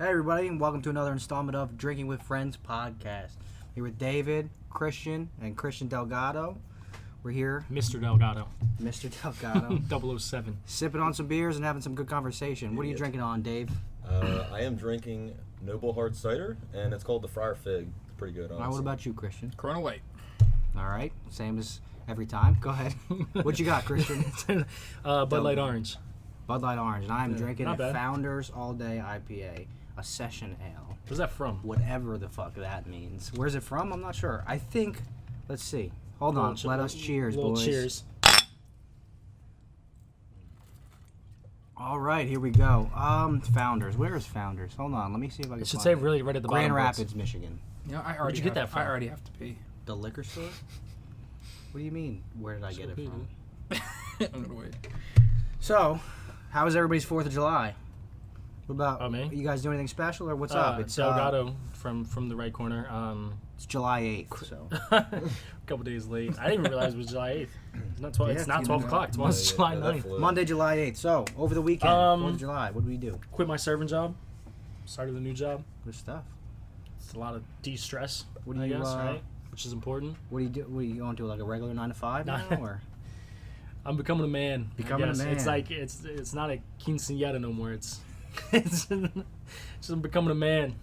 Hey everybody, and welcome to another installment of Drinking with Friends podcast. Here with David, Christian, and Christian Delgado. We're here, Mr. Delgado. Mr. Delgado, 007. sipping on some beers and having some good conversation. What are you drinking on, Dave? I am drinking Noble Hard Cider, and it's called the Friar Fig. It's pretty good, honestly. What about you, Christian? Corona Light. All right, same as every time. Go ahead. What you got, Christian? Bud Light Orange. Bud Light Orange, and I am drinking not a bad. Founders All Day IPA, a session ale. Where's that from? Whatever the fuck that means. Where's it from? I'm not sure. I think, let's see. Hold on, let us cheers, boys. Cheers. All right, here we go. Founders. Where is Founders? Hold on, let me see if I can It should find say it. really right at the bottom. Grand Rapids, Michigan. You know, Where'd you get that from? I already have to pee. The liquor store? What do you mean? Where did I get it from? I'm gonna wait. So, how was everybody's 4th of July? What about Me? you guys do anything special or what's up? It's Delgado from the right corner. It's July 8th. So A couple days late. I didn't even realize it was July 8th. It's not 12, Yeah, it's not it's 12 o'clock. Tomorrow's July 9th. Monday, July 8th. So, over the weekend, 4th of July, what do we do? Quit my serving job. Started a new job. Good stuff. It's a lot of de-stress, What do I you, guess, right? Which is important. What do you do? What are you going to, like a regular 9 to 5 now, or? I'm becoming a man. I Becoming a guess. man. It's like it's not a quinceañera no more. It's I'm becoming a man.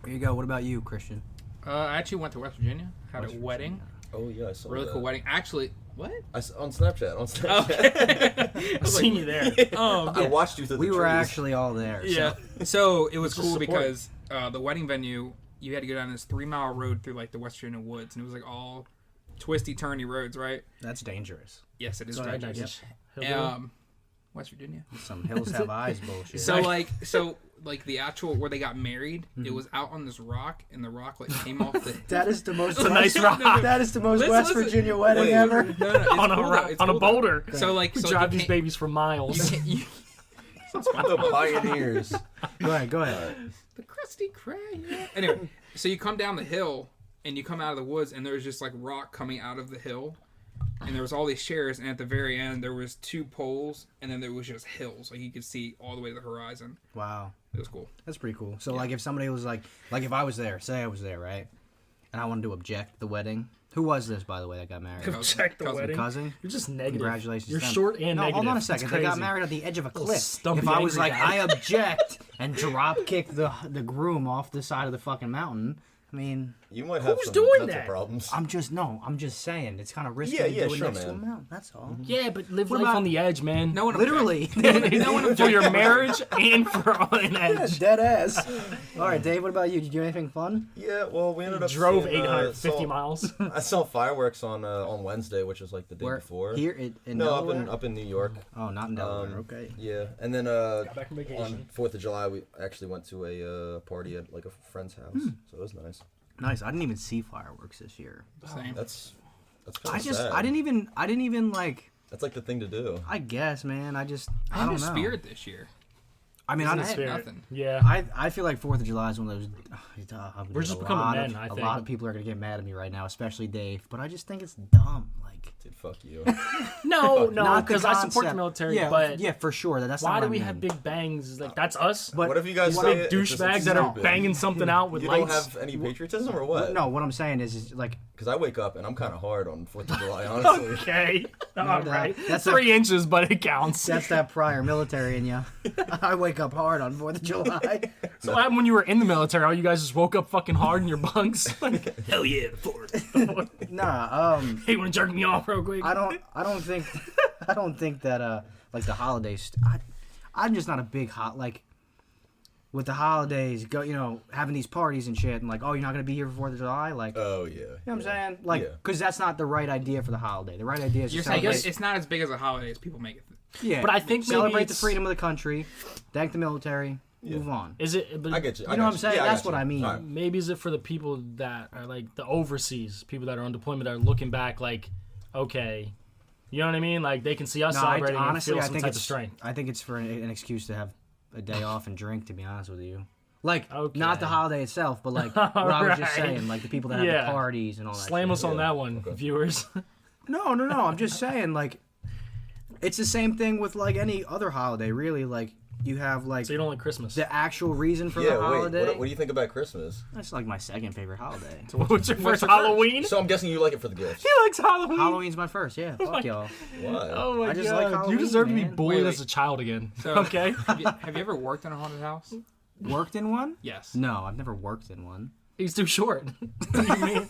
Here you go. What about you, Christian? I actually went to West Virginia. Had West a wedding. Oh, yeah, I saw Really that. cool wedding. Actually, what? On Snapchat. Okay. I've seen you there. I watched you through the We were trees. actually all there. Yeah. So it was Just cool support. because the wedding venue, you had to go down this 3-mile road through like the West Virginia woods, and it was like all twisty, turny roads, right? That's dangerous. Yes, it is Go ahead, dangerous. West Virginia. Some hills have eyes bullshit. So like the actual where they got married, it was out on this rock, and the rock like came off the. That is the most. It's a nice rock. That is the most Listen, West listen. Virginia wedding Wait, ever. No, it's on a cool, rock, though. It's on a cool, though. boulder. So like, We so drive you these can't- babies for miles. You, The pioneers. Go ahead. the Krusty Krab. Yeah. Anyway, so you come down the hill and you come out of the woods, and there's just like rock coming out of the hill, and there was all these chairs, and at the very end there was 2 poles, and then there was just hills, like you could see all the way to the horizon. Wow, It was cool. that's pretty cool. So, like, if somebody was like if I was there, say I was there, right, and I wanted to object the wedding. Who was this, by the way, that got married? Check the Cousin. wedding. Cousin? You're just negative. Congratulations. You're to them. short and no, negative. hold on a It's second. They got crazy. married at the edge of a Little cliff. stumpy, If I was angry like, guy. I object, and drop kick the groom off the side of the fucking mountain, I mean, You might have Who's some doing mental that? problems. I'm just saying, it's kind of risky Yeah, to yeah, do it sure, next to a man. mountain. That's all. Yeah, but live What life about- on the edge, man. No one Literally. For your marriage and for an edge. Dead ass. All right, Dave, what about you? Did you do anything fun? Yeah, well, we ended up Drove seeing, 850 saw- miles. I saw fireworks on Wednesday, which was like the day before. Here in No, Delaware? up in New York. Oh, not in Delaware. Okay. Yeah, and then Back from vacation. on 4th of July, we actually went to a party at like a friend's house, so it was nice. Nice. I didn't even see fireworks this year. Same. That's kind of I didn't even like. That's like the thing to do. I guess, man. I I don't had a know. Spirit this year. I mean, Isn't I it had spirit? Nothing. Yeah. I feel like 4th of July is one of those. We're just becoming men, I A think. lot of people are gonna get mad at me right now, especially Dave. But I just think it's dumb. Like, Dude, fuck you. No, not the because I support the concept. military, Yeah, but yeah, for sure. That's not why what do I we mean. have big bangs? Like, that's us? But What if you guys Big say it, it's just douchebags that are stupid? banging something out with You don't lights? have any patriotism or what? No, what I'm saying is like. Because I wake up and I'm kind of hard on 4th of July, honestly. Okay. All right. that's That's 3 inches, but it counts. That's that prior military in you. I wake up hard on 4th of July. So what happened when you were in the military? All you guys just woke up fucking hard in your bunks? Like, hell yeah, the fourth. Nah, Hey, want to jerk me off real quick? I don't think that like the holidays. I'm just not a big like with the holidays. Having these parties and shit, and like, oh, you're not gonna be here for 4th of July, like. Oh, yeah. You know what I'm saying? Like, Yeah. because that's not the right idea for the holiday. The right idea is You're to saying celebrate. it's not as big as a holiday as people make it. Yeah, But I think maybe celebrate the it's- freedom of the country, thank the military, move on. Is it? But I get you. You know what I'm saying? Yeah, That's got what you. I mean. All right. maybe is it for the people that are like the overseas, people that are on deployment that are looking back like, okay, you know what I mean? Like they can see us No, celebrating honestly, and I feel some think type it's of strength. I think it's for an excuse to have a day off and drink. To be honest with you, like Okay. not the holiday itself, but like what I was just Right. saying, like the people that have Yeah. the parties and all that. Slam shit. us on that one, Okay. viewers. No. I'm just saying, like, it's the same thing with like any other holiday, really. Like, you have like So you don't like Christmas? the actual reason for Yeah, the holiday. wait. What do you think about Christmas? That's like my second favorite holiday. So what's your first your Halloween? So I'm guessing you like it for the gifts. He likes Halloween. Halloween's my first. Yeah, fuck y'all. Why? Oh my I just god! like you Halloween, deserve to be man. bullied Wait. as a child again. So, Okay. have you ever worked in a haunted house? Worked in one? Yes. No, I've never worked in one. He's too short. You mean?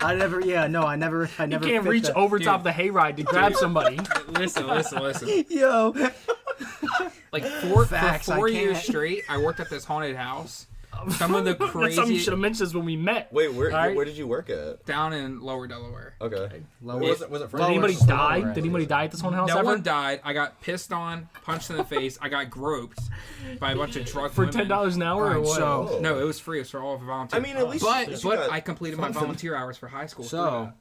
I never. Yeah, no, I never. I You never can't fit reach the- over top of the hayride to grab somebody. Listen. Yo, Like for Facts, I 4 years can't. straight, I worked at this haunted house. Some of the That's something you craziest should have mentioned this when we met. Wait, where Alright. where did you work at? down in Lower Delaware. Okay. Lower- Was it Did Lower- anybody Lower- die? Lower- Did anybody die at this haunted house No ever? one died. I got pissed on, punched in the face. I got groped by a bunch of drug For women. $10 an hour or Alright, what? so- No, it was free. It was for all of the volunteers. I mean, at least. But you got I completed my something. volunteer hours for high school. So,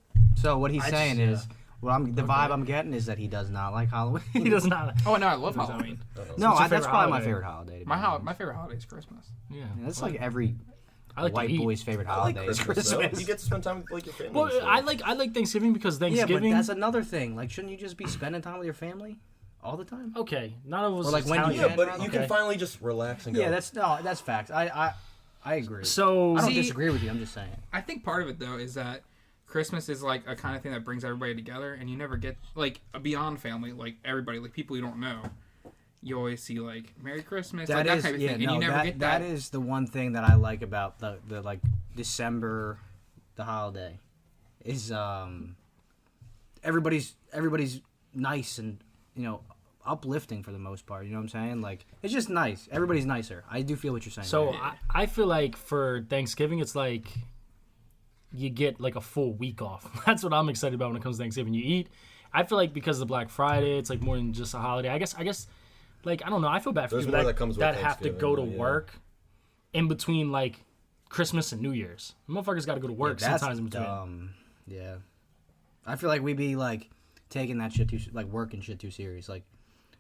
what he's I saying just- is, the vibe I'm getting is that he does not like Halloween. He does not. Oh no, I love Halloween. No, What's your that's favorite probably my holiday? favorite holiday. to be My honest. my favorite holiday is Christmas. Yeah. That's like every I like white to eat. boy's favorite I like holiday is Christmas. though. Christmas. You get to spend time with like your family. Well, and stuff. I like Thanksgiving because Yeah, but Thanksgiving. that's another thing. Like, shouldn't you just be spending time with your family all the time? Okay, none of us. Or, like, when you Italian. Yeah, can, but right? you Okay. can finally just relax and go. Yeah, that's facts. I agree. So I don't See- disagree with you. I'm just saying. I think part of it though is that Christmas is like a kind of thing that brings everybody together, and you never get like beyond family, like everybody, like people you don't know. You always see like Merry Christmas, like that type of thing, and you never get that. That is the one thing that I like about the like December, the holiday, is everybody's nice and uplifting for the most part. You know what I'm saying? Like, it's just nice. Everybody's nicer. I do feel what you're saying. So right? I feel like for Thanksgiving, it's like you get like a full week off. That's what I'm excited about when it comes to Thanksgiving. You eat. I feel like because of Black Friday, it's like more than just a holiday. I guess like I don't know. I feel bad for There's people more that, that comes with that have to go to Thanksgiving, yeah. work in between like Christmas and New Year's. Motherfuckers got to go to work That's sometimes in between. dumb. Yeah, I feel like we be like taking that shit too like working shit too serious. Like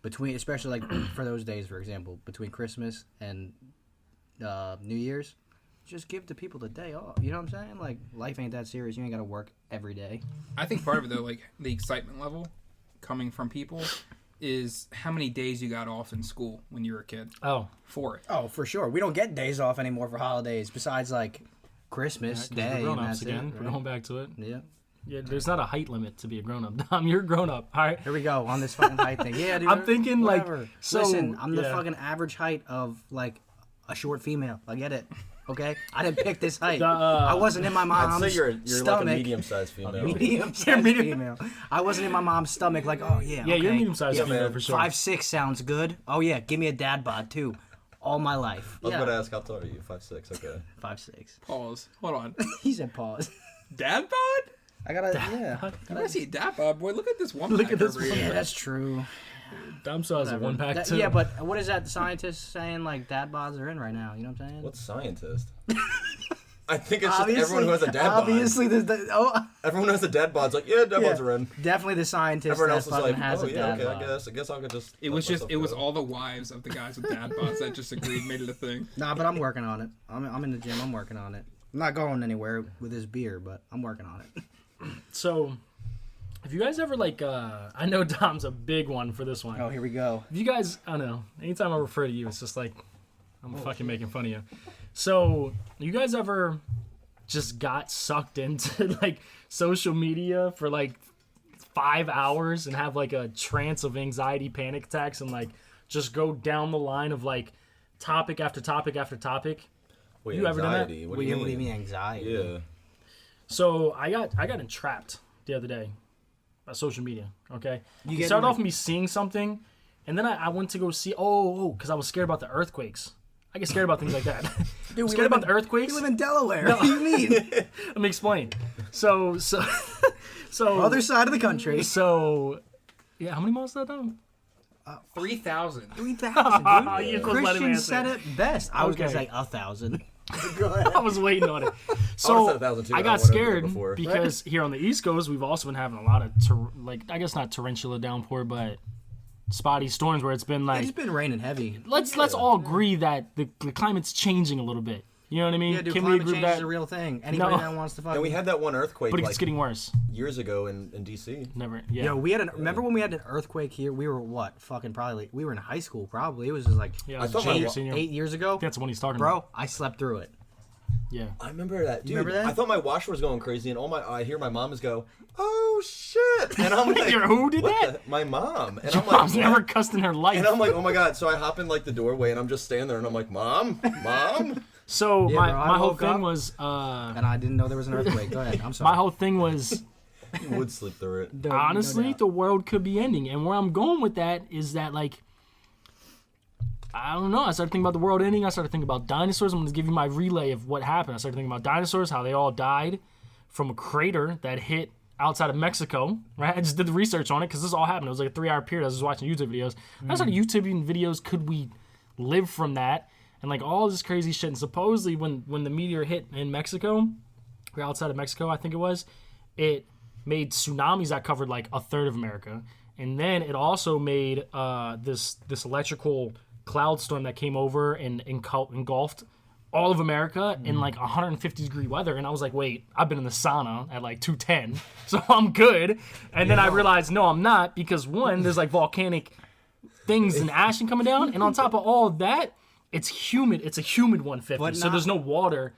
between, especially like for those days, for example, between Christmas and New Year's, just give the people the day off. You know what I'm saying? Like, life ain't that serious. You ain't got to work every day. I think part of it though, like the excitement level coming from people, is how many days you got off in school when you were a kid Oh, for it. Oh, for sure. We don't get days off anymore for holidays besides like Christmas we're Day. grown And ups that's again. it, We're right? going back to it. Yeah. Yeah, there's not a height limit to be a grown up. Dom, you're a grown up. All right. Here we go on this fucking height thing. Yeah, dude. I'm thinking, like, whatever. so, Listen, I'm the yeah. fucking average height of like a short female. I get it. Okay, I didn't pick this height. I wasn't in my I'd mom's say you're stomach. like a medium-sized female. Medium-sized female. I wasn't in my mom's stomach. Like, oh yeah. Yeah, okay. you're medium-sized Yeah, female man. for sure. 5'6" sounds good. Oh yeah, give me a dad bod too. All my life. I was Yeah. about to ask, how tall are you? 5'6", okay. 5'6". Pause. Hold on. He said pause. Dad bod? I gotta. Yeah. You want to see a dad bod, boy? Look at this one. Look pack at this over one. here. Yeah, that's true. Dom still has a one pack That- too. yeah, but what is that scientists saying? Like dad bods are in right now. You know what I'm saying? What's scientist? I think it's just everyone who has a dad bod. Obviously, Everyone who has a dad bod's like, yeah, dad bods are in. definitely the scientist Everyone that else is fucking like, has oh a yeah, dad okay, bod. I guess I could just. It let was just. myself It was go. all the wives of the guys with dad bods that just agreed, made it a thing. Nah, but I'm working on it. I'm in the gym. I'm working on it. I'm not going anywhere with this beer, but I'm working on it. So, if you guys ever like, I know Dom's a big one for this one. Oh, here we go. If you guys, I don't know. Anytime I refer to you, it's just like I'm fucking making fun of you. So, you guys ever just got sucked into like social media for like 5 hours and have like a trance of anxiety, panic attacks, and like just go down the line of like topic after topic after topic? Wait, you ever done that? anxiety? What What do you do you mean? mean anxiety? Yeah. So I got entrapped the other day by social media. Okay, You it get started like- off with me seeing something, and then I went to go see. Because I was scared about the earthquakes. I get scared about things like that. Dude, I'm we scared live about in- the earthquakes. We live in Delaware. What do you mean? Let me explain. So Other side of the country. So yeah, how many miles is that down? 3,000. 3,000, You dude. just let him Christian answer. said it best. I was gonna Okay. say 1,000. I was waiting on it. I So would've said 1,000 too. I I got went over there scared before. because here on the East Coast we've also been having a lot of I guess not torrential downpour, but spotty storms where it's been like It's been raining heavy. let's all agree that the climate's changing a little bit. You know what I mean? Yeah, dude, Can we climate agree change with is that? a real thing. Anybody No. that wants to fuck. And we had that one earthquake But like it's getting worse. years ago in DC. Never. Yeah. Yo, we had remember when we had an earthquake here? We were what? Fucking probably. We were in high school probably. It was just like Yeah. I I thought my 8 years ago. That's the one he's talking Bro, about. I slept through it. Yeah. I remember that, dude. remember that? I thought my washer was going crazy, and I hear my mom is go, "Oh shit!" And I'm like, Who did "What that?" my mom. And Your I'm like, mom's "What?" never cussed in her life. And I'm like, "Oh my god!" So I hop in like the doorway, and I'm just standing there, and I'm like, "Mom, mom." So Yeah, my bro, I my whole woke thing up- was And I didn't know there was an earthquake. Go ahead. I'm sorry. my whole thing was You would sleep through it. No honestly doubt. the world could be ending, and where I'm going with that is that like I don't know. I started thinking about the world ending. I started thinking about dinosaurs. I'm going to give you my relay of what happened. I started thinking about dinosaurs, how they all died from a crater that hit outside of Mexico. Right? I just did the research on it because this all happened. It was like a 3-hour period. I was just watching YouTube videos. I started YouTubing videos. Could we live from that? And like all this crazy shit. And supposedly when the meteor hit in Mexico, or outside of Mexico, I think it was, it made tsunamis that covered like a third of America. And then it also made this electrical cloud storm that came over and engulfed all of America in like 150 degree weather. And I was like, wait, I've been in the sauna at like 210, so I'm good. And then I realized, no, I'm not, because one, there's like volcanic things and ashing coming down. And on top of all of that, it's humid. It's a humid 150. But So not- there's no water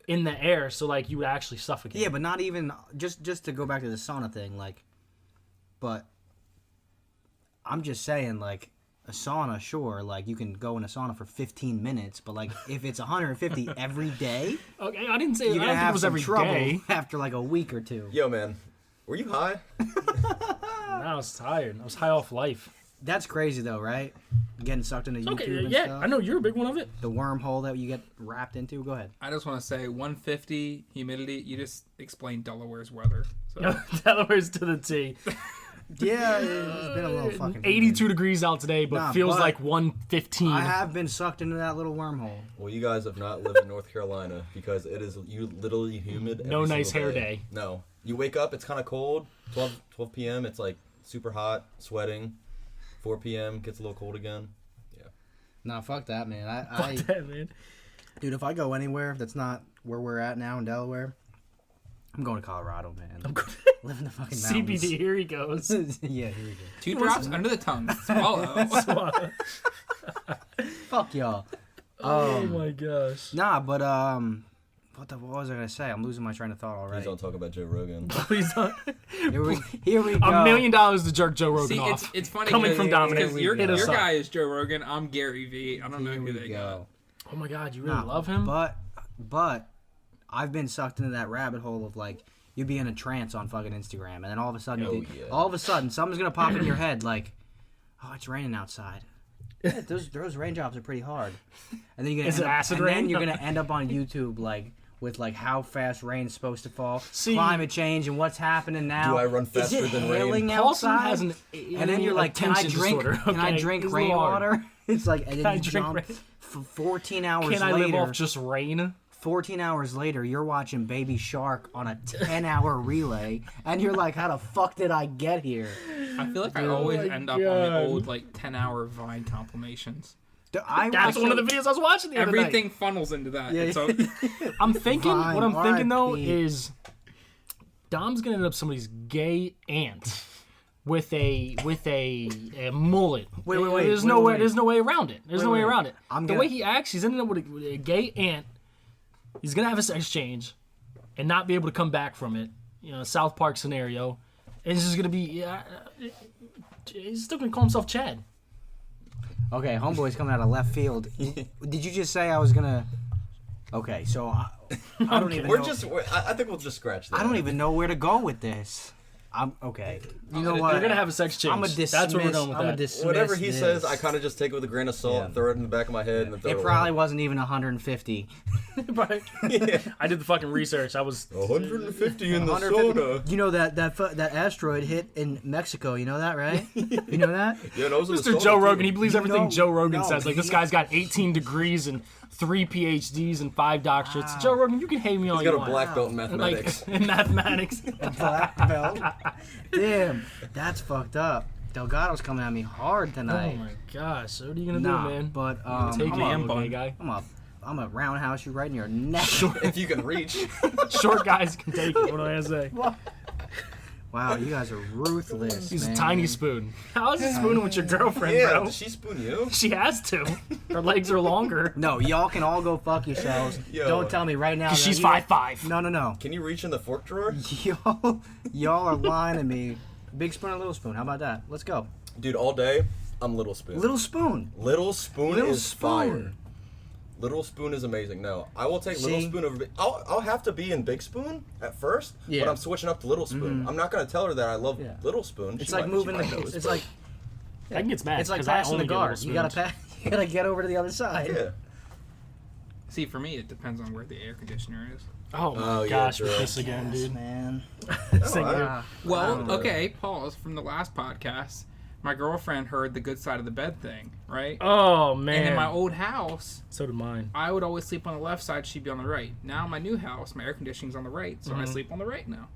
in the air. So like you would actually suffocate. Yeah, but not even just to go back to the sauna thing, like. But I'm just saying, like, a sauna, sure, like you can go in a sauna for 15 minutes, but like if it's 150 every day, Okay, I didn't say you're I gonna don't think it have was some every trouble day. after like a week or two. Yo, man, were you high? I was tired. I was high off life. That's crazy though, right? Getting sucked into YouTube Okay, and yeah, stuff. I know you're a big one of it. The wormhole that you get wrapped into. Go ahead. I just want to say 150 humidity. You just explained Delaware's weather. So Delaware's to the T. Yeah, it's been a little fucking 82 degrees out today, but Nah, feels but like 115. I have been sucked into that little wormhole. Well, you guys have not lived in North Carolina because it is literally humid. No every nice single hair day. No, you wake up, it's kind of cold. 12 p.m. It's like super hot, sweating. 4 p.m. gets a little cold again. Nah, fuck that, man. Fuck that, man. Dude, if I go anywhere that's not where we're at now in Delaware, I'm going to Colorado, man. I'm live in the fucking mountains. CBD, here he goes. Yeah, here we go. 2 drops under the tongue. Swallow. Fuck y'all. Oh my gosh. Nah, but what was I gonna say? I'm losing my train of thought Please already. don't talk about Joe Rogan. Please don't. Here we go. $1 million to jerk Joe Rogan See, off. it's funny Coming because- from Dominic. because your Hit us up. guy is Joe Rogan. I'm Gary Vee. I don't know Here who we they got. go. Oh my god, you really Nah, love him? But I've been sucked into that rabbit hole of like you'd be in a trance on fucking Instagram, and then all of a sudden, something's gonna pop in your head like, oh, it's raining outside. Yeah, those raindrops are pretty hard. And then you're gonna Is it acid rain? Then you're gonna end up on YouTube like with like how fast rain's supposed to fall, See- climate change, and what's happening now. Do I run Is faster it than rain? hailing Paulson outside? has an And then you're like, can I attention drink? disorder, Can I okay? drink It's a little hard. rainwater? It's like, and Can I then you drink jump. rain? For 14 hours Can I later, live off just rain? 14 hours later, you're watching Baby Shark on a 10-hour relay, and you're like, how the fuck did I get here? I feel like I always my end up on the God. old like 10-hour Vine compilations. That's one of the videos I was watching the other night. Everything funnels into that. Yeah. It's I'm thinking, Vine, what I'm thinking though RIP. is Dom's gonna end up somebody's gay aunt with a mullet. Wait, There's wait, no way. wait. There's no way around it. There's no way wait. around it. I'm The gonna- way he acts, he's ending up with a gay aunt. He's gonna have a sex change and not be able to come back from it. You know, South Park scenario. And it's just gonna be. He's still gonna call himself Chad. Okay, homeboy's coming out of left field. Did you just say I was gonna? Okay, so I don't even. We're know. just. I think we'll just scratch that. I don't even know where to go with this. I'm okay. You know what? They're gonna have a sex change. I'm a dismiss. That's where we're going with I'm a that. dismiss Whatever he this. says, I kind of just take it with a grain of salt, Yeah. and throw it in the back of my head, and then throw it It probably away. wasn't even 150. Right. I did the fucking research. I was 150 in the 150. soda. You know that asteroid hit in Mexico. You know that, right? You know that? Yeah, those are the Mr. soda, Joe too. Rogan. He believes You everything know- Joe Rogan no, says. Like this guy's got 18 degrees and 3 PhDs and 5 doctorates. Joe Rogan, you can hate me all He's you got a want. black belt in Like mathematics. in mathematics. Black belt. Damn, that's fucked up. Delgado's coming at me hard Oh tonight. my gosh. So what are you gonna Nah, do, man? but Take I'm it up. in, bun guy. I'm up. a roundhouse you right in your neck. If you can reach. Short guys can take it. What do I say? Wow, you guys are ruthless. He's man. a tiny spoon. How is he spooning with your girlfriend, Yeah, bro? did she spoon you? She has to. Her legs are longer. No, y'all can all go fuck yourselves. Yo. Don't tell me right now. Cause that she's you- 5'5". No. Can you reach in the fork drawer? Y'all are lying to me. Big spoon or little spoon? How about that? Let's go. Dude, all day, I'm little spoon. Little spoon. Little spoon Little is fire. spoon. Little spoon is amazing. No, I will take little See? spoon over big. I'll have to be in big spoon at first, Yeah. but I'm switching up to little spoon. I'm not gonna tell her that I love Yeah. little spoon. It's She like might- moving she the. might know, It's but- like I can get mad. it's like 'cause I passing the only get little guard. You gotta spoons. You gotta get over to the other side. Yeah. See, for me, it depends on where the air conditioner is. Oh my Oh, yeah, gosh, true. with this again, Yes, dude. man. This thing I- here. I Well, don't know. okay, pause from the last podcast. My girlfriend heard the good side of the bed thing, right? Oh man. And in my old house, So did mine. I would always sleep on the left side, she'd be on the right. Now, my new house, my air conditioning's on the right, so I sleep on the right now.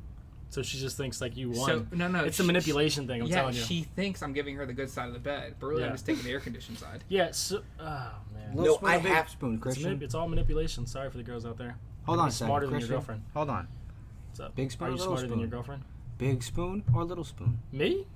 So she just thinks like you won. So, no. It's a manipulation thing. I'm yeah, telling you. she thinks I'm giving her the good side of the bed, but really Yeah. I'm just taking the air conditioned side. Yeah. So. Oh man. Little No, spoon I or big have- spoon, It's, Christian. it's all manipulation. Sorry for the girls out there. Hold Be on a second, smarter than your Christian. girlfriend. Hold on. What's up? Big spoon Are or you little smarter than your spoon? girlfriend? Big spoon or little spoon? Me?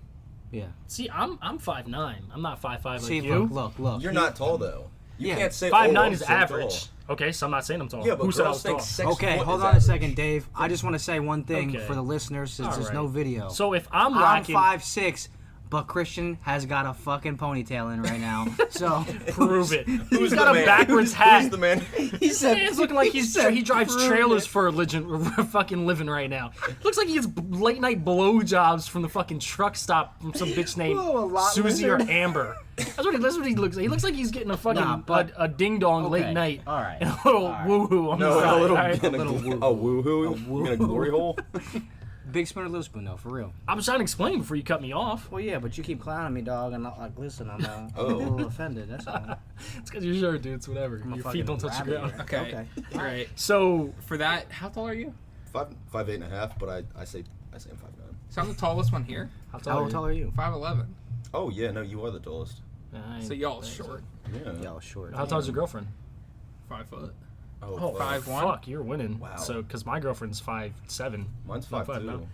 Yeah. See, I'm 5'9". I'm not 5'5" like See, you. look. You're not tall though. You Yeah. can't say 5'9" I'm is so average. tall. Okay, so I'm not saying I'm tall. Yeah, but Who said I girls was think tall? 6 Okay, foot hold is on a average. second, Dave. I just want to say one thing Okay. for the listeners since All there's no right. video. So if I'm I'm lacking, 5'6", but Christian has got a fucking ponytail in right now. So prove it. Who's He's the got a man? backwards hat. Who's the man? he said He's looking like he drives prove trailers it. for a fucking living right now. Looks like he gets late night blowjobs from the fucking truck stop from some bitch named Whoa, a lot Susie or lizard. Amber. That's what he looks like. He looks like he's getting a fucking Nah, but- a ding dong Okay, late night. all right, And a little all right. woohoo on No, the side. a little, all right? in a, little a woohoo. woo. In a glory hole. Big spoon or little spoon, though, for real. I was trying to explain before you cut me off. Well, yeah, but you keep clowning me, dog, and not like, listen, I'm a little offended. That's all. It's because you're short, dude. It's whatever. I'm a Your fucking feet don't touch the rabbit ground. here. Okay. All right. So For that, how tall are you? 5'8.5", but I say I'm 5'9". So I'm the tallest one here. how How tall are you? 5'11". Oh yeah, no, you are the tallest. So y'all short. Yeah. Y'all short. How tall is your girlfriend? 5 foot. Oh, fuck. 5'1". fuck, you're winning. Wow. So, because my girlfriend's 5'7". Mine's Not 5'2". no.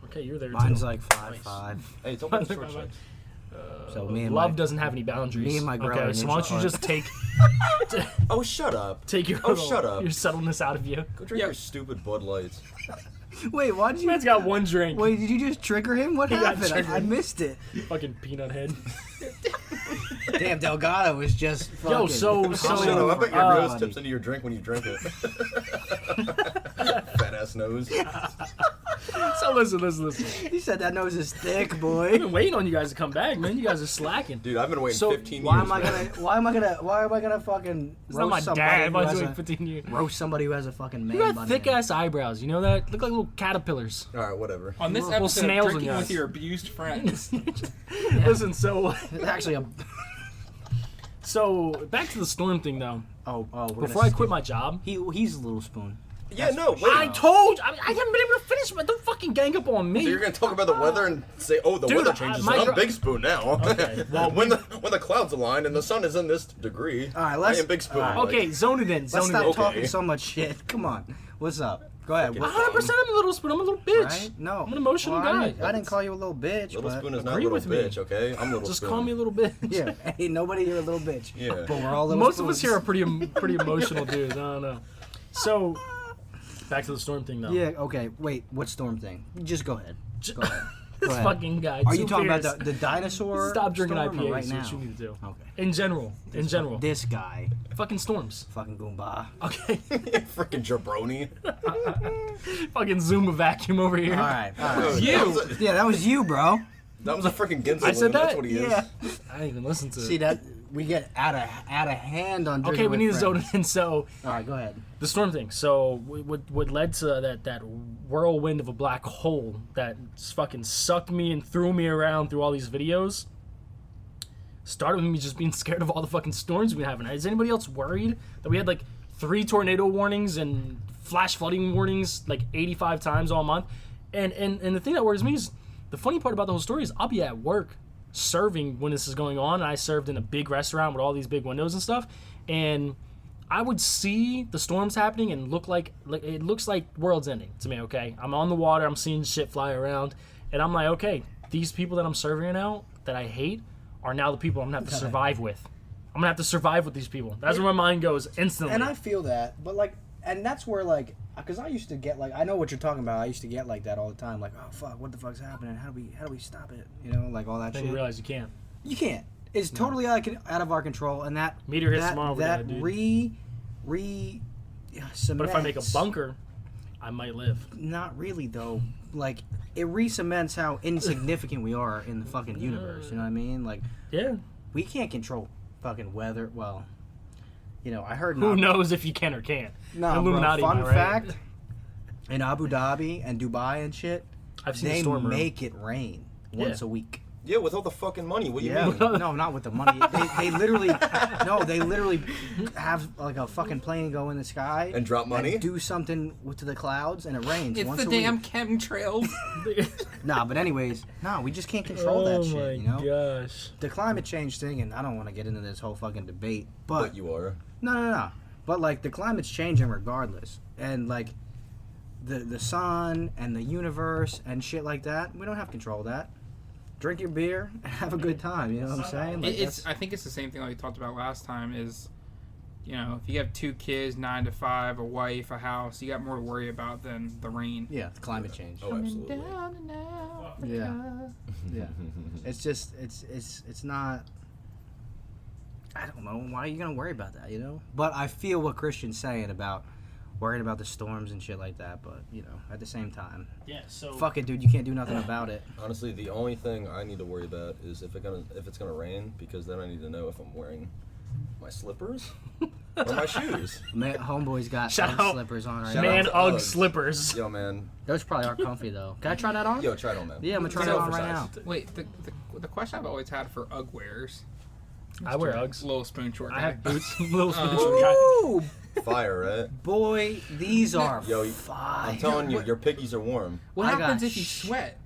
Okay, you're there Mine's too. like 5'5". Hey, don't be short shit. So me and Love my doesn't have any boundaries. me and my girl Okay, are so an why inch don't you apart. just take Oh, shut up. take your Oh, shut up. your subtleness out of you? Go drink your stupid Bud Lights. Wait, why did you? Man's got one drink. Wait, did you just trigger him? What got happened? I triggered. missed it. Fucking peanut head. Damn, Delgado was just fucking. Yo, so- Shut up. I bet your uh, nose tips into your drink when you drink it. Fat ass nose. So listen. He said that nose is thick, I've boy. been waiting on you guys to come back, man. You guys are slacking. Dude, I've been waiting So, 15 Why years. am I man. gonna? Why am I gonna fucking It's not my roast somebody dad. who I was has doing a 15 years. roast somebody who has a fucking man You got bun thick in it? ass eyebrows. You know that? Look like little caterpillars. All right, whatever. On this Little episode of snails in Drinking your with eyes. Your Abused Friends. Listen, so It's actually a. back to the storm thing though. Before Before I quit my job, he's a little spoon. Yeah, no, wait. I told you, I haven't been able to finish, but don't fucking gang up on me. So you're gonna talk about the weather and say, "Oh, the Dude, weather changes." my and I'm gr- Big Spoon now. Okay, well, when the clouds align and the sun is in this degree, All right, let's- I am Big Spoon. all right. like- Okay, zone it in. Let's Zone stop it in. talking Okay. so much shit. Come on, what's up? Go ahead. Okay. What- 100%. I'm a little spoon. I'm a little bitch. Right? No, I'm an emotional Well, guy. I didn't call you a little bitch. Little but Spoon is not agree little with me. bitch, okay? I'm Little Just Spoon. call me a little bitch. Yeah, ain't nobody here a little bitch. Yeah. But we're all little Most of us spoons. here are pretty emotional dudes. I don't know. So, back to the storm thing though. Yeah. Okay. Wait. What storm thing? Just go ahead. Go ahead. This Go ahead. fucking guy. Are two you talking beers. about the dinosaur? Stop drinking storm or IPAs. right Is now? what you need to do. Okay. In general. In general. This guy, Fucking storms. fucking Goomba. Okay. Freaking jabroni. Fucking Zuma vacuum over here. All right. All right. You. Yeah, that was you, bro. That was a freaking Ginza I said balloon, That's that? what he is. Yeah. I didn't even listen to it. See that we get out of hand on. Okay, drinking we with need to zone friends. it in. So, All right, go ahead. the storm thing. So, what led to that whirlwind of a black hole that fucking sucked me and threw me around through all these videos started with me just being scared of all the fucking storms we have. Is anybody else worried that we had like 3 tornado warnings and flash flooding warnings like 85 times all month? And the thing that worries me is the funny part about the whole story is I'll be at work serving when this is going on. And I served in a big restaurant with all these big windows and stuff. And I would see the storms happening and look like it looks like world's ending to me. Okay, I'm on the water, I'm seeing shit fly around, and I'm like, okay, these people that I'm serving out that I hate are now the people I'm gonna have to survive with. I'm gonna have to survive with these people. That's where my mind goes instantly. And I feel that, but like, and that's where like, because I used to get like, I know what you're talking about. I used to get like that all the time. Like, oh fuck, what the fuck's happening? How do we stop it? You know, like all that then shit. you realize you can't. You can't. It's totally out of our control, and that Meteor hits tomorrow. That dude. cements. But if I make a bunker, I might live. Not really though. Like it re-cements how insignificant we are in the fucking universe. You know what I mean? Like Yeah. we can't control fucking weather. Well, you know, I heard. Who knows if you can or can't? No, Illuminati, bro, fun am I right? fact: in Abu Dhabi and Dubai and shit, I've seen the they storm room. make it rain once a week. Yeah, with all the fucking money. What do you Yeah, mean? no, not with the money. They literally, they literally have like a fucking plane go in the sky And drop money? and do something to the clouds, and it rains. It's once the a damn week. chemtrails. Nah, but anyways, we just can't control that shit. You know, gosh. the climate change thing, and I don't want to get into this whole fucking debate, but But you are. no. But like the climate's changing regardless, and like the sun and the universe and shit like that, we don't have control of that. Drink your beer and have a good time. You know what I'm saying? Like, I think it's the same thing like we talked about last time. Is you know, if you have 2 kids, 9 to 5, a wife, a house, you got more to worry about than the rain. yeah, the climate change. Oh, absolutely. Yeah. It's just it's not. I don't know why are you gonna worry about that, you know. But I feel what Christian's saying about worrying about the storms and shit like that. But you know, at the same time, Yeah. So fuck it, dude. You can't do nothing about it. Honestly, the only thing I need to worry about is if it's gonna rain, because then I need to know if I'm wearing my slippers or my shoes. Man, homeboy's got Shout Ugg out. slippers on right Shout now. out man, to Ugg Uggs. slippers. Yo, man. Those probably are comfy though. Can I try that on? Yo, try it on, man. Yeah, I'm gonna try It's it on right oversized. now. Wait, the question I've always had for Ugg wearers. I wear Uggs. Little spoon short. I guy. have boots. Little Ooh, Fire, right? boy, these are Yo, fire. I'm telling you, your piggies are warm. What I happens got if you sweat?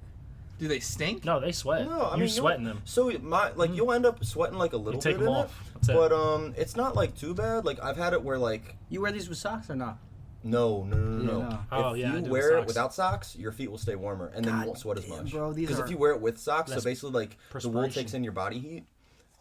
Do they stink? No, they sweat. No, I you mean, sweat in them. So you'll end up sweating like a little take bit them in off. it, That's it. but it's not like too bad. Like I've had it where like You wear these with socks or not? no. no. Oh, If yeah, I you do wear it socks. without socks, your feet will stay warmer, and then you won't sweat as damn, much. bro, these Because are if you wear it with socks, so less basically like the wool perspiration. takes in your body heat,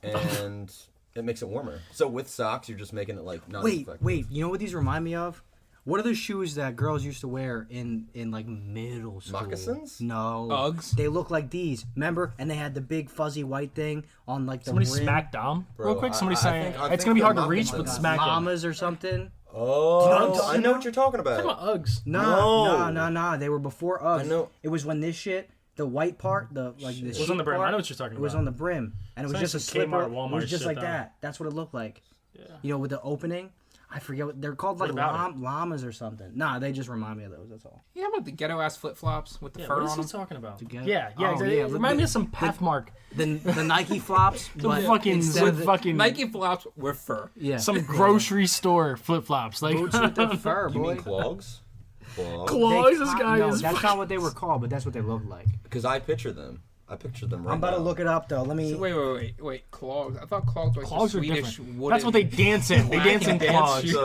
and it makes it warmer. So with socks, you're just making it like not as effective. Wait. You know what these remind me of? What are the shoes that girls used to wear in like middle school? Moccasins? No. Uggs? They look like these. Remember? And they had the big fuzzy white thing on like the Somebody rim. smack Dom Bro, real quick. Somebody I saying think- I it's think gonna be the hard to reach, moccasins but are smack him. Llamas or something. Oh, I'm I know what you're talking about. Talking about Uggs. No. They were before Uggs. I know. It was when this shit, the white part, the like the It was on the brim. part, I know what you're talking It was about. on the brim, and it was Sounds just a like slipper. Kmart, It was Walmart just shit, like though. that. That's what it looked like. Yeah. You know, with the opening. I forget what they're called, like about llamas or something. Nah, they just remind me of those. That's all. Yeah, about the ghetto ass flip flops with the Yeah, fur what is on he them. talking about? get- Yeah, Oh, exactly. yeah, It remind me of some Pathmark. The Nike flops, The but fucking instead with of the- fucking Nike flops with fur. yeah, some grocery store flip flops. Like boots with the fur, You boy. mean clogs? Clogs? Clogs, this guy no, is that's fucking- not what they were called, but that's what they looked like. Because I picture them. I picture them right I'm about to now. look it up though. Let me. Wait, clogs. I thought clogs were like Clogs the are Swedish different. wooden. That's what they dance in. They dance in Dance clogs. shoes.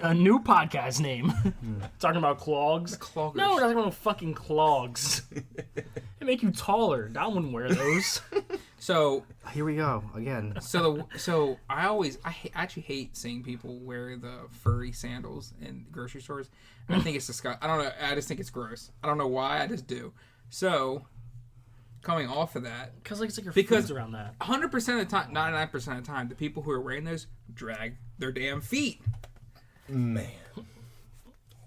A new podcast name. Talking about clogs. Cloggers. No, we're talking about fucking clogs. They make you taller. I wouldn't wear those. So Here we go again. I actually hate seeing people wear the furry sandals in grocery stores. And I think it's disgusting. I don't know. I just think it's gross. I don't know why. I just do. So coming off of that, Because like it's like your Because- food's around that. 100% of the time, 99% of the time, the people who are wearing those drag their damn feet. Man.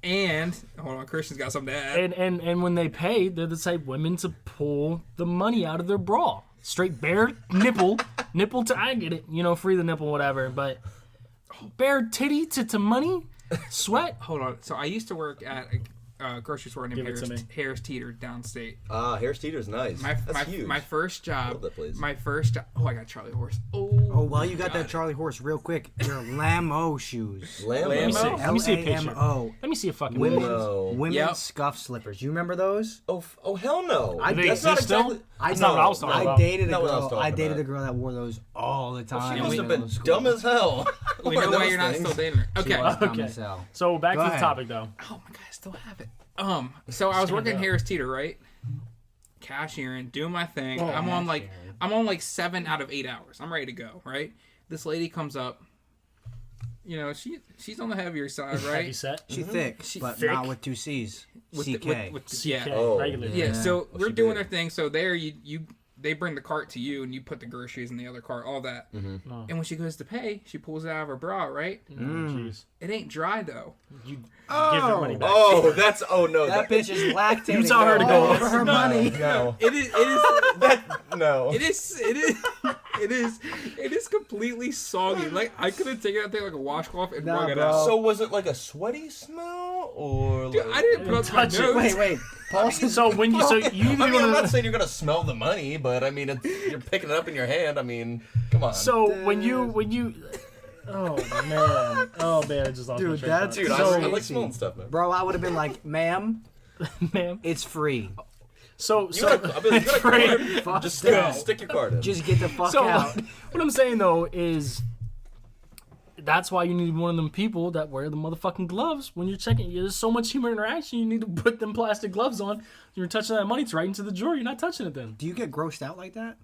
And hold on, Christian's got something to add. And when they pay, they're the type women to pull the money out of their bra. Straight bare nipple to I get it, free the nipple, whatever. But bare titty to money, sweat. Hold on. So I used to work at a grocery store named Give it to me. Harris Teeter downstate. Harris Teeter's nice. That's huge. My first job. Love that place. My first job. Oh, I got Charlie Horse. Oh, well, you got that Charlie horse real quick. Your Lamo shoes. Lambo. Let me see. Let me see a picture. Lamo. Let me see a fucking Women's, picture. No. women's Yep. scuff slippers. You remember those? Oh hell no. I- Do they That's not exist still? exactly. That's not what I was talking I about. dated a Not what I was girl. talking I dated about. a girl that wore those all the time. She in must have middle been school. dumb as hell. We know why you're not still dating her. She Okay. was dumb Okay. as hell. So back Go to the ahead. topic though. Oh my god, I still have it. So I was Stand working up. Harris Teeter, right? Cashiering, doing my thing. Oh, I'm on cashiering. 7 out of 8 hours. I'm ready to go, right? This lady comes up. You know, she's on the heavier side, Heavy right? set. She thick, but thick. not with 2 C's. With CK. the, yeah. CK, Oh, regular. Yeah, Yeah. so Oh, we're she doing did. their thing. So there, they bring the cart to you, and you put the groceries in the other cart, all that. Oh. And when she goes to pay, she pulls it out of her bra, right? Jeez. It ain't dry though. You give her money back. No. That bitch is lactating. You tell her to go all over her money. No. It is. No. It is completely soggy. Like I could have taken that thing like a washcloth and Nah, wrung it bro. out. So was it like a sweaty smell or? Dude, like... I didn't put up my touch it. nose. Wait. Paulson. So when you I either mean, I'm wanna- not saying you're gonna smell the money, but I mean, you're picking it up in your hand. I mean, come on. So when you oh man, I just lost my Dude, train of that's dude, thought. I so like easy. smelling stuff, man. Bro, I would have been like, ma'am, ma'am. it's free. So You gotta Right. card. Just that. stick your card in. Just get the fuck so out. what I'm saying though is that's why you need one of them people that wear the motherfucking gloves when you're checking. There's so much human interaction. You need to put them plastic gloves on. You're touching that money. It's right into the drawer. You're not touching it then. Do you get grossed out like that?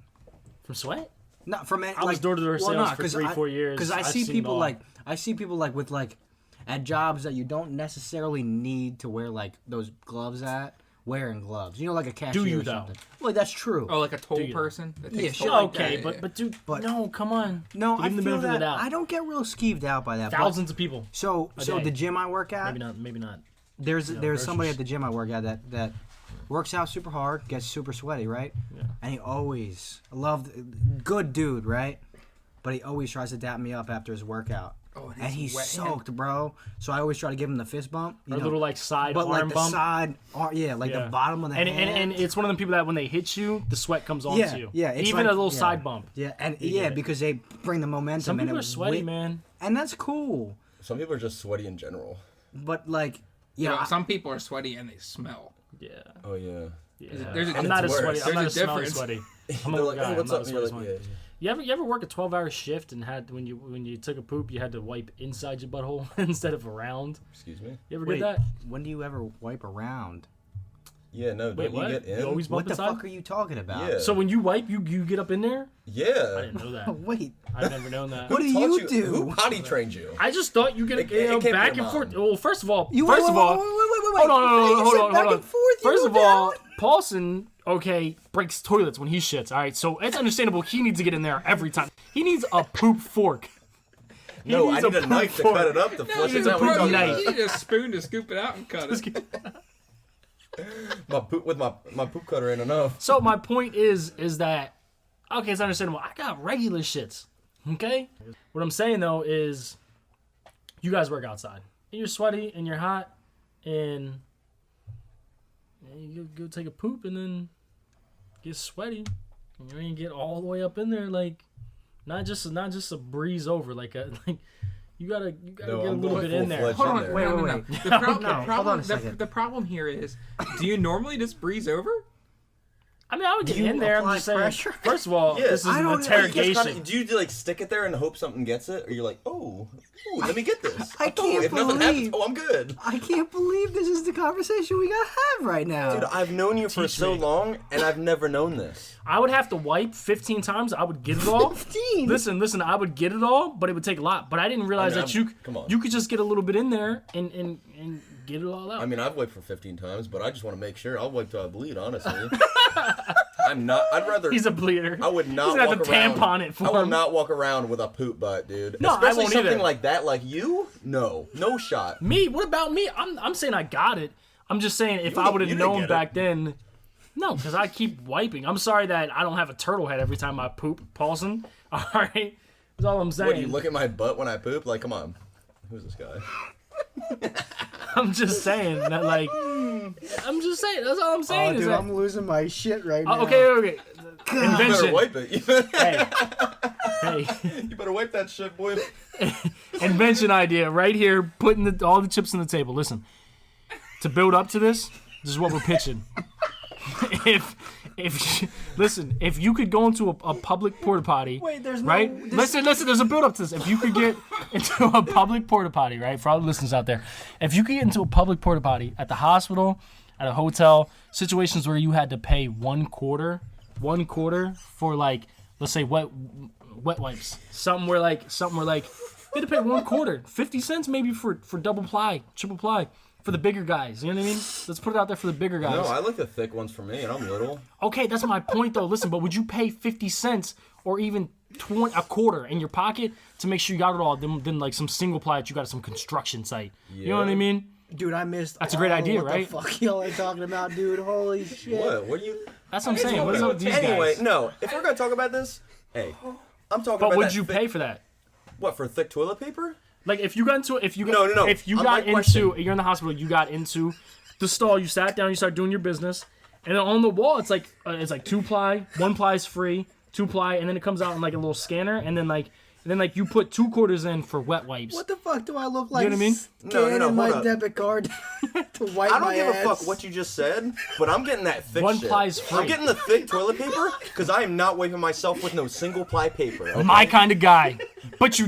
From sweat? Not from any, I was door-to-door sales for 3-4 years. Because I I've see seen it people all. with like at jobs that you don't necessarily need to wear like those gloves at. Wearing gloves, you know, like a cashier. you, or though? something. Well, that's true. Oh, like a toll Do you? person. That Yeah, takes sure. toll like Okay, that, but dude, But- no, come on. No, Give I them the feel benefit of that. the doubt. I don't get real skeeved out by that. but- Thousands of people. So day. the gym I work at, Maybe not. there's somebody groceries. at the gym I work at that works out super hard, gets super sweaty, right? Yeah. And he always good dude, right? But he always tries to dap me up after his workout. Oh, And he's wet. soaked, bro. So I always try to give him the fist bump. You Or a know, little like side but arm like the bump. side, like Yeah. the bottom of the and, hand. and it's one of them people that when they hit you, the sweat comes onto yeah, you. yeah. It's Even like- a little yeah. side bump. Yeah, and You yeah, get it. because they bring the momentum. Some and people it are sweaty, wi- man. and that's cool. Some people are just sweaty in general. But like, Yeah, yeah, some people are sweaty and they smell. Yeah. Oh yeah. Yeah. There's a- I'm not as it's sweaty. worse. I'm not There's as a smelly difference. sweaty. I'm They're a like, guy. oh, what's I'm up? not And you're as like, sweaty. yeah. You ever work a 12-hour shift and had when you took a poop you had to wipe inside your butthole instead of around? Excuse me. You ever wait. get that? When do you ever wipe around? Yeah, no. Wait, Don't what? you get in? You always bump What the inside? fuck are you talking about? Yeah. So when you wipe, you get up in there? I Yeah. didn't know that. Wait, I've never known that. what do Taught you do? Who potty trained you? I just thought you get It can't be back your and forth. mom. Well, first of all, You first wait, of all, wait, hold on, You hold said on, back hold on. and forth, you First go of all, down. Paulson, okay, breaks toilets when he shits. All right, so it's understandable he needs to get in there every time. He needs a poop fork. He No, I needs need a poop knife to fork. cut it up to flush needs it a out. What are you poop talking knife. about? You need a spoon to scoop it out and cut it. My poop with my poop cutter ain't enough. So my point is that okay, it's understandable. I got regular shits. Okay? What I'm saying though is you guys work outside. And you're sweaty and you're hot and you go take a poop and then get sweaty. And you get all the way up in there like not just a breeze over like you gotta get a I'm little going bit in there. full-fledged Hold in on, there. Wait, no, wait, no, wait. no. The, prob- No, the hold problem, on a second. the problem here is, do you normally just breeze over? I mean I would get Do you in there. I'm apply just saying pressure? first of all, Yeah, this is I an don't know. interrogation. Do you like stick it there and hope something gets it, or you're like, oh, let me get this. I Oh, can't if nothing believe- happens, I'm good. I can't believe this is the conversation we gotta have right now. Dude, I've known you for Teach so me. long, and I've never known this. I would have to wipe 15 times. I would get it all. 15? Listen. I would get it all, but it would take a lot. But I didn't realize I mean, that come on. you could just get a little bit in there and get it all out. I mean, I've wiped for 15 times, but I just want to make sure. I'll wipe till I bleed, honestly. I'm not. I'd rather. He's a bleeder. I would not He's gonna walk have to around. tampon it for I will him. not walk around with a poop butt, dude. No, I Especially won't something either. like that, like you. No shot. Me? What about me? I'm saying I got it. I'm just saying if I would have you didn't known get it. back then. No, because I keep wiping. I'm sorry that I don't have a turtle head every time I poop, Paulson. All right, that's all I'm saying. What, do you look at my butt when I poop? Like, come on. Who's this guy? I'm just saying that, like, I'm just saying. That's all I'm saying. Oh, is dude, that, I'm losing my shit right now. okay. You better Invention. wipe it. Hey. You better wipe that shit, boy. Invention idea right here, putting all the chips on the table. Listen, to build up to this is what we're pitching. if you could go into a public porta potty, Wait, there's no- right? this- Listen, there's a build up to this. If you could get into a public porta potty, right? For all the listeners out there, if you could get into a public porta potty at the hospital, at a hotel, situations where you had to pay one quarter for like, let's say wet wipes, something where like you had to pay 1/4, 50 cents maybe for double ply, triple ply. For the bigger guys, you know what I mean? Let's put it out there for the bigger guys. No, I like the thick ones for me, and I'm little. Okay, that's my point though. Listen, but would you pay 50 cents or even a quarter in your pocket to make sure you got it all than like some single ply that you got at some construction site? You know what I Yeah. mean? Dude, I missed. That's a great idea, what right? The fuck y'all are talking about, dude? Holy shit! What? What are you? That's what I'm saying. What is up with these Anyway, guys? no. If we're gonna talk about this, hey, I'm talking But about. would that you thick- pay for that? What, for thick toilet paper? Like if you got into No. My question- you're in the hospital, you got into the stall, you sat down, you start doing your business, and then on the wall it's like 2-ply, 1-ply is free, 2-ply, and then it comes out in like a little scanner, and then you put 2 quarters in for wet wipes. What the fuck do I look like? what I mean? Scanning No, my hold up. debit card to wipe I don't my give ass. a fuck what you just said, but I'm getting that thick 1 shit. ply is free. I'm getting the thick toilet paper because I am not wiping myself with no single ply paper. Okay? My kind of guy. But you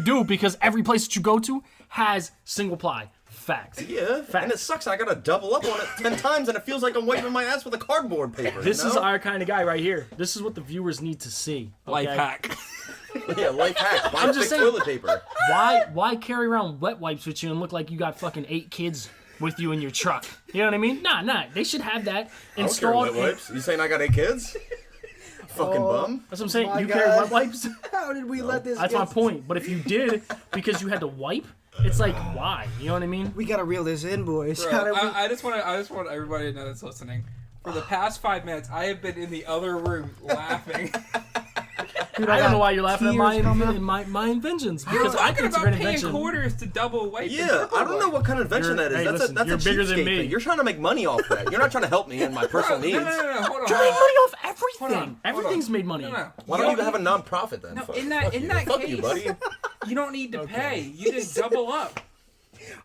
do because every place that you go to has single ply. Fact. Yeah, and it sucks. I gotta double up on it 10 times, and it feels like I'm wiping my ass with a cardboard paper. This you is know? our kind of guy right here. This is what the viewers need to see. Okay? Life hack. Yeah, life hack. Buy I'm thick just saying- toilet paper. Why carry around wet wipes with you and look like you got fucking 8 kids with you in your truck? You know what I mean? Nah. They should have that I don't carry installed. wet wipes. You saying I got 8 kids? Fucking bum. That's what I'm saying. My You God. carry wet wipes? How did we let this? That's get... my point. But if you did because you had to wipe, it's like why? You know what I mean? We gotta reel this in, boys. How Bro, did we... I just want everybody to know that's listening. For the past 5 minutes, I have been in the other room laughing. Dude, I don't got know why you're laughing at tears coming. my inventions You're because I talking think it's a about great paying invention. quarters to double wipe. Yeah, I don't know what kind of invention You're- that is. hey, That's listen, a you're bigger than cheapskate me. thing. You're trying to make money off that. You're not trying to help me in my personal needs. No, hold on. You're making money off everything. Hold on. Everything's made money. No. Why don't you have a non-profit then? No, Fuck- in that- fuck in you. that Fuck case- you, buddy. You don't need to pay. You just double up.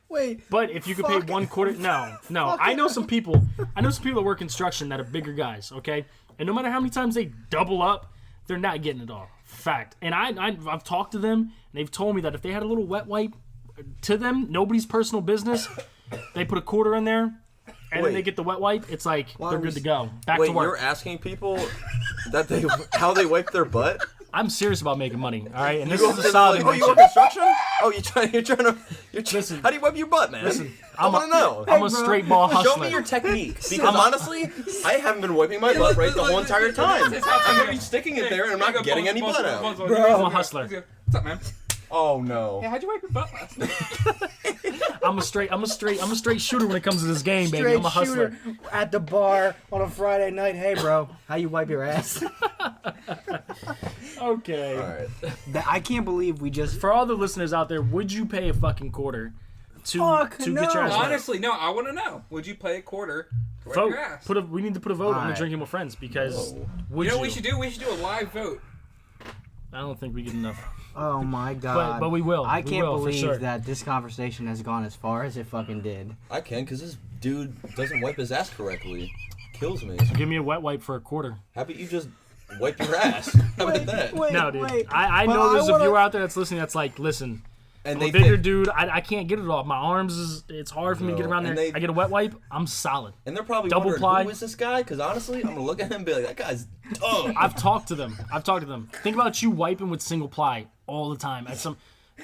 Wait. But if you could pay Fuck. 1/4, no. I know some people that work construction that are bigger guys, okay? And no matter how many times they double up, they're not getting it all. Fact. And I've talked to them, and they've told me that if they had a little wet wipe to them, nobody's personal business, they put a quarter in there, and then they Wait. get the wet wipe, it's like Why they're are we good to go. Back Wait, to you're work. asking people that how they wipe their butt? I'm serious about making money, all right? And this You is a go- solid oh, you invention. work construction? Oh, you're trying to. Listen. How do you wipe your butt, man? Listen, I want to know. I'm a straight ball hustler. Show me your technique. Because honestly, I haven't been wiping my butt right the whole entire time. I'm gonna be sticking it there and I'm not getting any blood out. I'm a hustler. What's up, man? Oh no. Hey, how'd you wipe your butt last night? I'm a straight shooter when it comes to this game, baby. Straight I'm a hustler. shooter at the bar on a Friday night. Hey, bro, how you wipe your ass? Okay. All right. I can't believe we just. For all the listeners out there, would you pay a fucking quarter to Fuck, get your no. ass wet? Honestly, no. I want to know. Would you pay a quarter to wipe Vote. your ass? We need to put a vote on the Alright. Drinking with Friends because Whoa. would You know you? what we should do? We should do a live vote. I don't think we get enough. Oh my god. But we will. I We can't will, for believe sure. that this conversation has gone as far as it fucking did. I can because this dude doesn't wipe his ass correctly. Kills me. Give me a wet wipe for a quarter. How about you just wipe your ass? How about that? Wait, No, dude. wait. I But know there's wanna- a viewer out there that's listening that's like, listen, And I'm a they bigger think, dude. I can't get it off. My arms it's hard for me to get No, around there. and they- I get a wet wipe, I'm solid. and they're probably Double wondering ply. who is this guy? Because honestly, I'm gonna look at him and be like, that guy's dumb. I've talked to them. Think about you wiping with single ply all the time.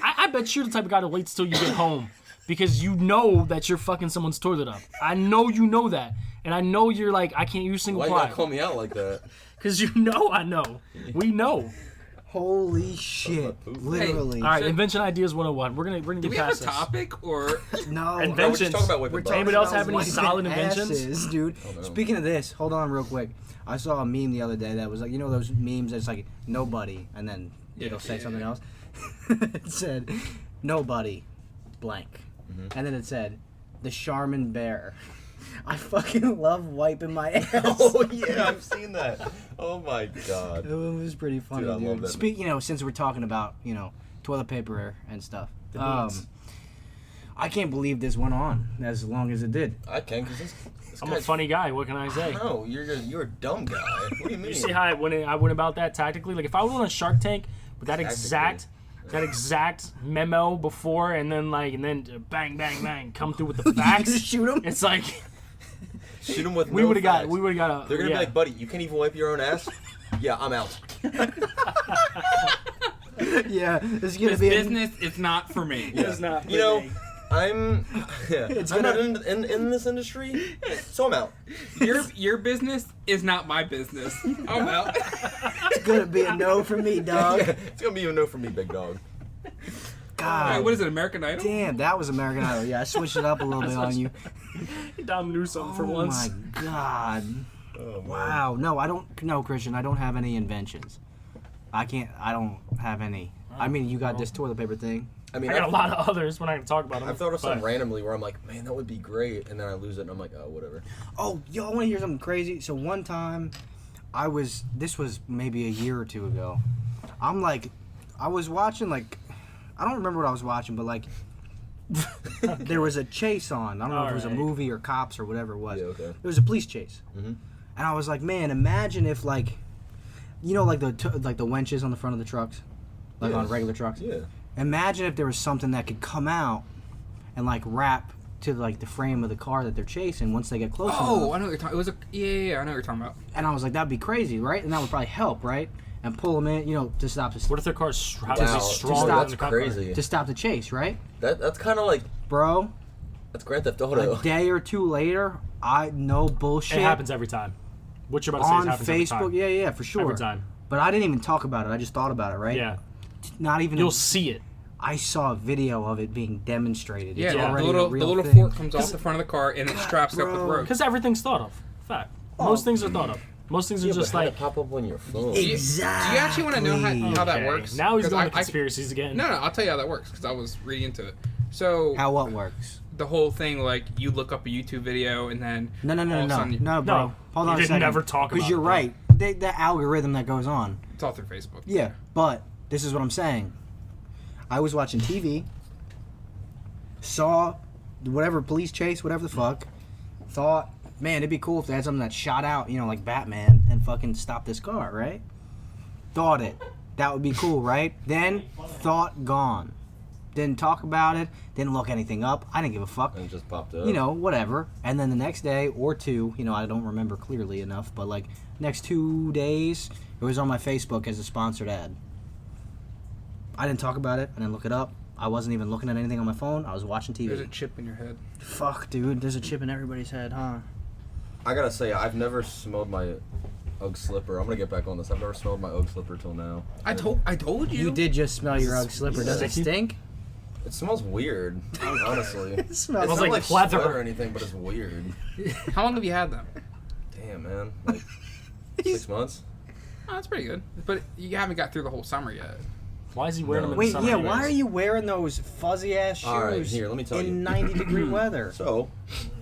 I bet you're the type of guy that waits till you get home because you know that you're fucking someone's toilet up. I know you know that. And I know you're like, I can't use single Why you gotta call ply. me out like that? Because you know I know. We know. Holy shit! Literally. All right, So- Invention Ideas 101. We're gonna Do get we have a past this. topic or? No. Inventions. we're just talking about wiping We're butts. talking Anybody else about have any wiping solid inventions? asses, dude. no. Speaking of this, hold on real quick. I saw a meme the other day that was like, you know those memes that's like nobody, and then it'll say something else. It said nobody, blank, and then it said the Charmin bear. I fucking love wiping my ass. Oh yeah, I've seen that. Oh my god. It was pretty funny, Dude, I love dude. that. Since we're talking about toilet paper and stuff. The needs. I can't believe this went on as long as it did. I can because this I'm a funny guy. What can I say? No, you're a dumb guy. What do you mean? You see how I went about that tactically? Like if I was on a Shark Tank with that exact memo before, and then bang bang bang come through with the facts. Just shoot him. It's like shoot him with. we would have got a. They're gonna be like, buddy, you can't even wipe your own ass. Yeah, I'm out. Yeah, it's gonna This be business is not for me. Yeah. It's not. You know, I'm It's I'm gonna- not in this industry, so I'm out. Your business is not my business. I'm out. it's gonna be a no for me, dog. It's gonna be a no for me, big dog. God, Wait, what is it, American Idol? damn, that was American Idol. Yeah, I switched it up a little bit on you. Dom knew something for Oh once. my God. Oh, man. Wow. No, I don't. No, Christian, I don't have any inventions. I don't have any. I mean, you got this toilet paper thing. I mean, I got a lot of others. We're not gonna talk about them. I've thought of something but- randomly where I'm like, man, that would be great, and then I lose it, and I'm like, oh, whatever. Oh, y'all want to hear something crazy? So one time, this was maybe a year or two ago. I was watching I don't remember what I was watching, but there was a chase on. I don't know if it was a Alright. movie or cops or whatever it was. Yeah, okay. It was a police chase. Mhm. And I was like, man, imagine if the wenches on the front of the trucks, Yeah. on regular trucks. Yeah. Imagine if there was something that could come out and wrap to the frame of the car that they're chasing once they get close Oh, enough. I know what you're talking. It was a yeah. I know what you're talking about. And I was like, that'd be crazy, right? And that would probably help, right? And pull them in, to stop What if their car's Wow, stronger stop- than the cop crazy. to stop the chase, right, That's kind of like bro? that's Grand Theft Auto. A day or two later, no bullshit. It happens every time. What you're about to say on happens every Facebook. time. Yeah, for sure. Every time. But I didn't even talk about it. I just thought about it, right? Yeah. Not even. You'll see it. I saw a video of it being demonstrated. Yeah, It's the already a little real thing. fork comes off the front of the car and it straps up with bro. rope. Because everything's thought of. Fact. Oh. Most things are thought of. Most things are Yeah, just but how'd like. it pop up on your phone. Do you actually want to know how that Okay, works? Now he's 'Cause going to I- conspiracies again. No, I'll tell you how that works because I was reading into it. So How what works? the whole thing, you look up a YouTube video and then No, all of a sudden bro. No, Hold you on a didn't second. never talk Because about you're it, right. The algorithm that goes on. it's all through Facebook. Yeah, but this is what I'm saying. I was watching TV, saw whatever police chase, whatever the fuck, thought, man, it'd be cool if they had something that shot out, like Batman, and fucking stopped this car, right? Thought it. That would be cool, right? Then, thought gone. Didn't talk about it, didn't look anything up. I didn't give a fuck. And it just popped up. Whatever. And then the next day or two, I don't remember clearly enough, but next 2 days, it was on my Facebook as a sponsored ad. I didn't talk about it. I didn't look it up. I wasn't even looking at anything on my phone. I was watching TV. There's a chip in your head. Fuck, dude. There's a chip in everybody's head, huh? I gotta say, I've never smelled my Ugg slipper. I'm gonna get back on this. I've never smelled my Ugg slipper till now. I told you. You did just smell your Ugg slipper. Does it Sticky? stink? It smells weird, honestly. It smells It's like not pleather. sweat or anything, but it's weird. How long have you had them? Damn, man. 6 months? Oh, that's pretty good. But you haven't got through the whole summer yet. Why is he wearing them in Wait, the summer? yeah, anyways? why are you wearing those fuzzy ass shoes All right, here, let me tell you. in 90-degree weather? So,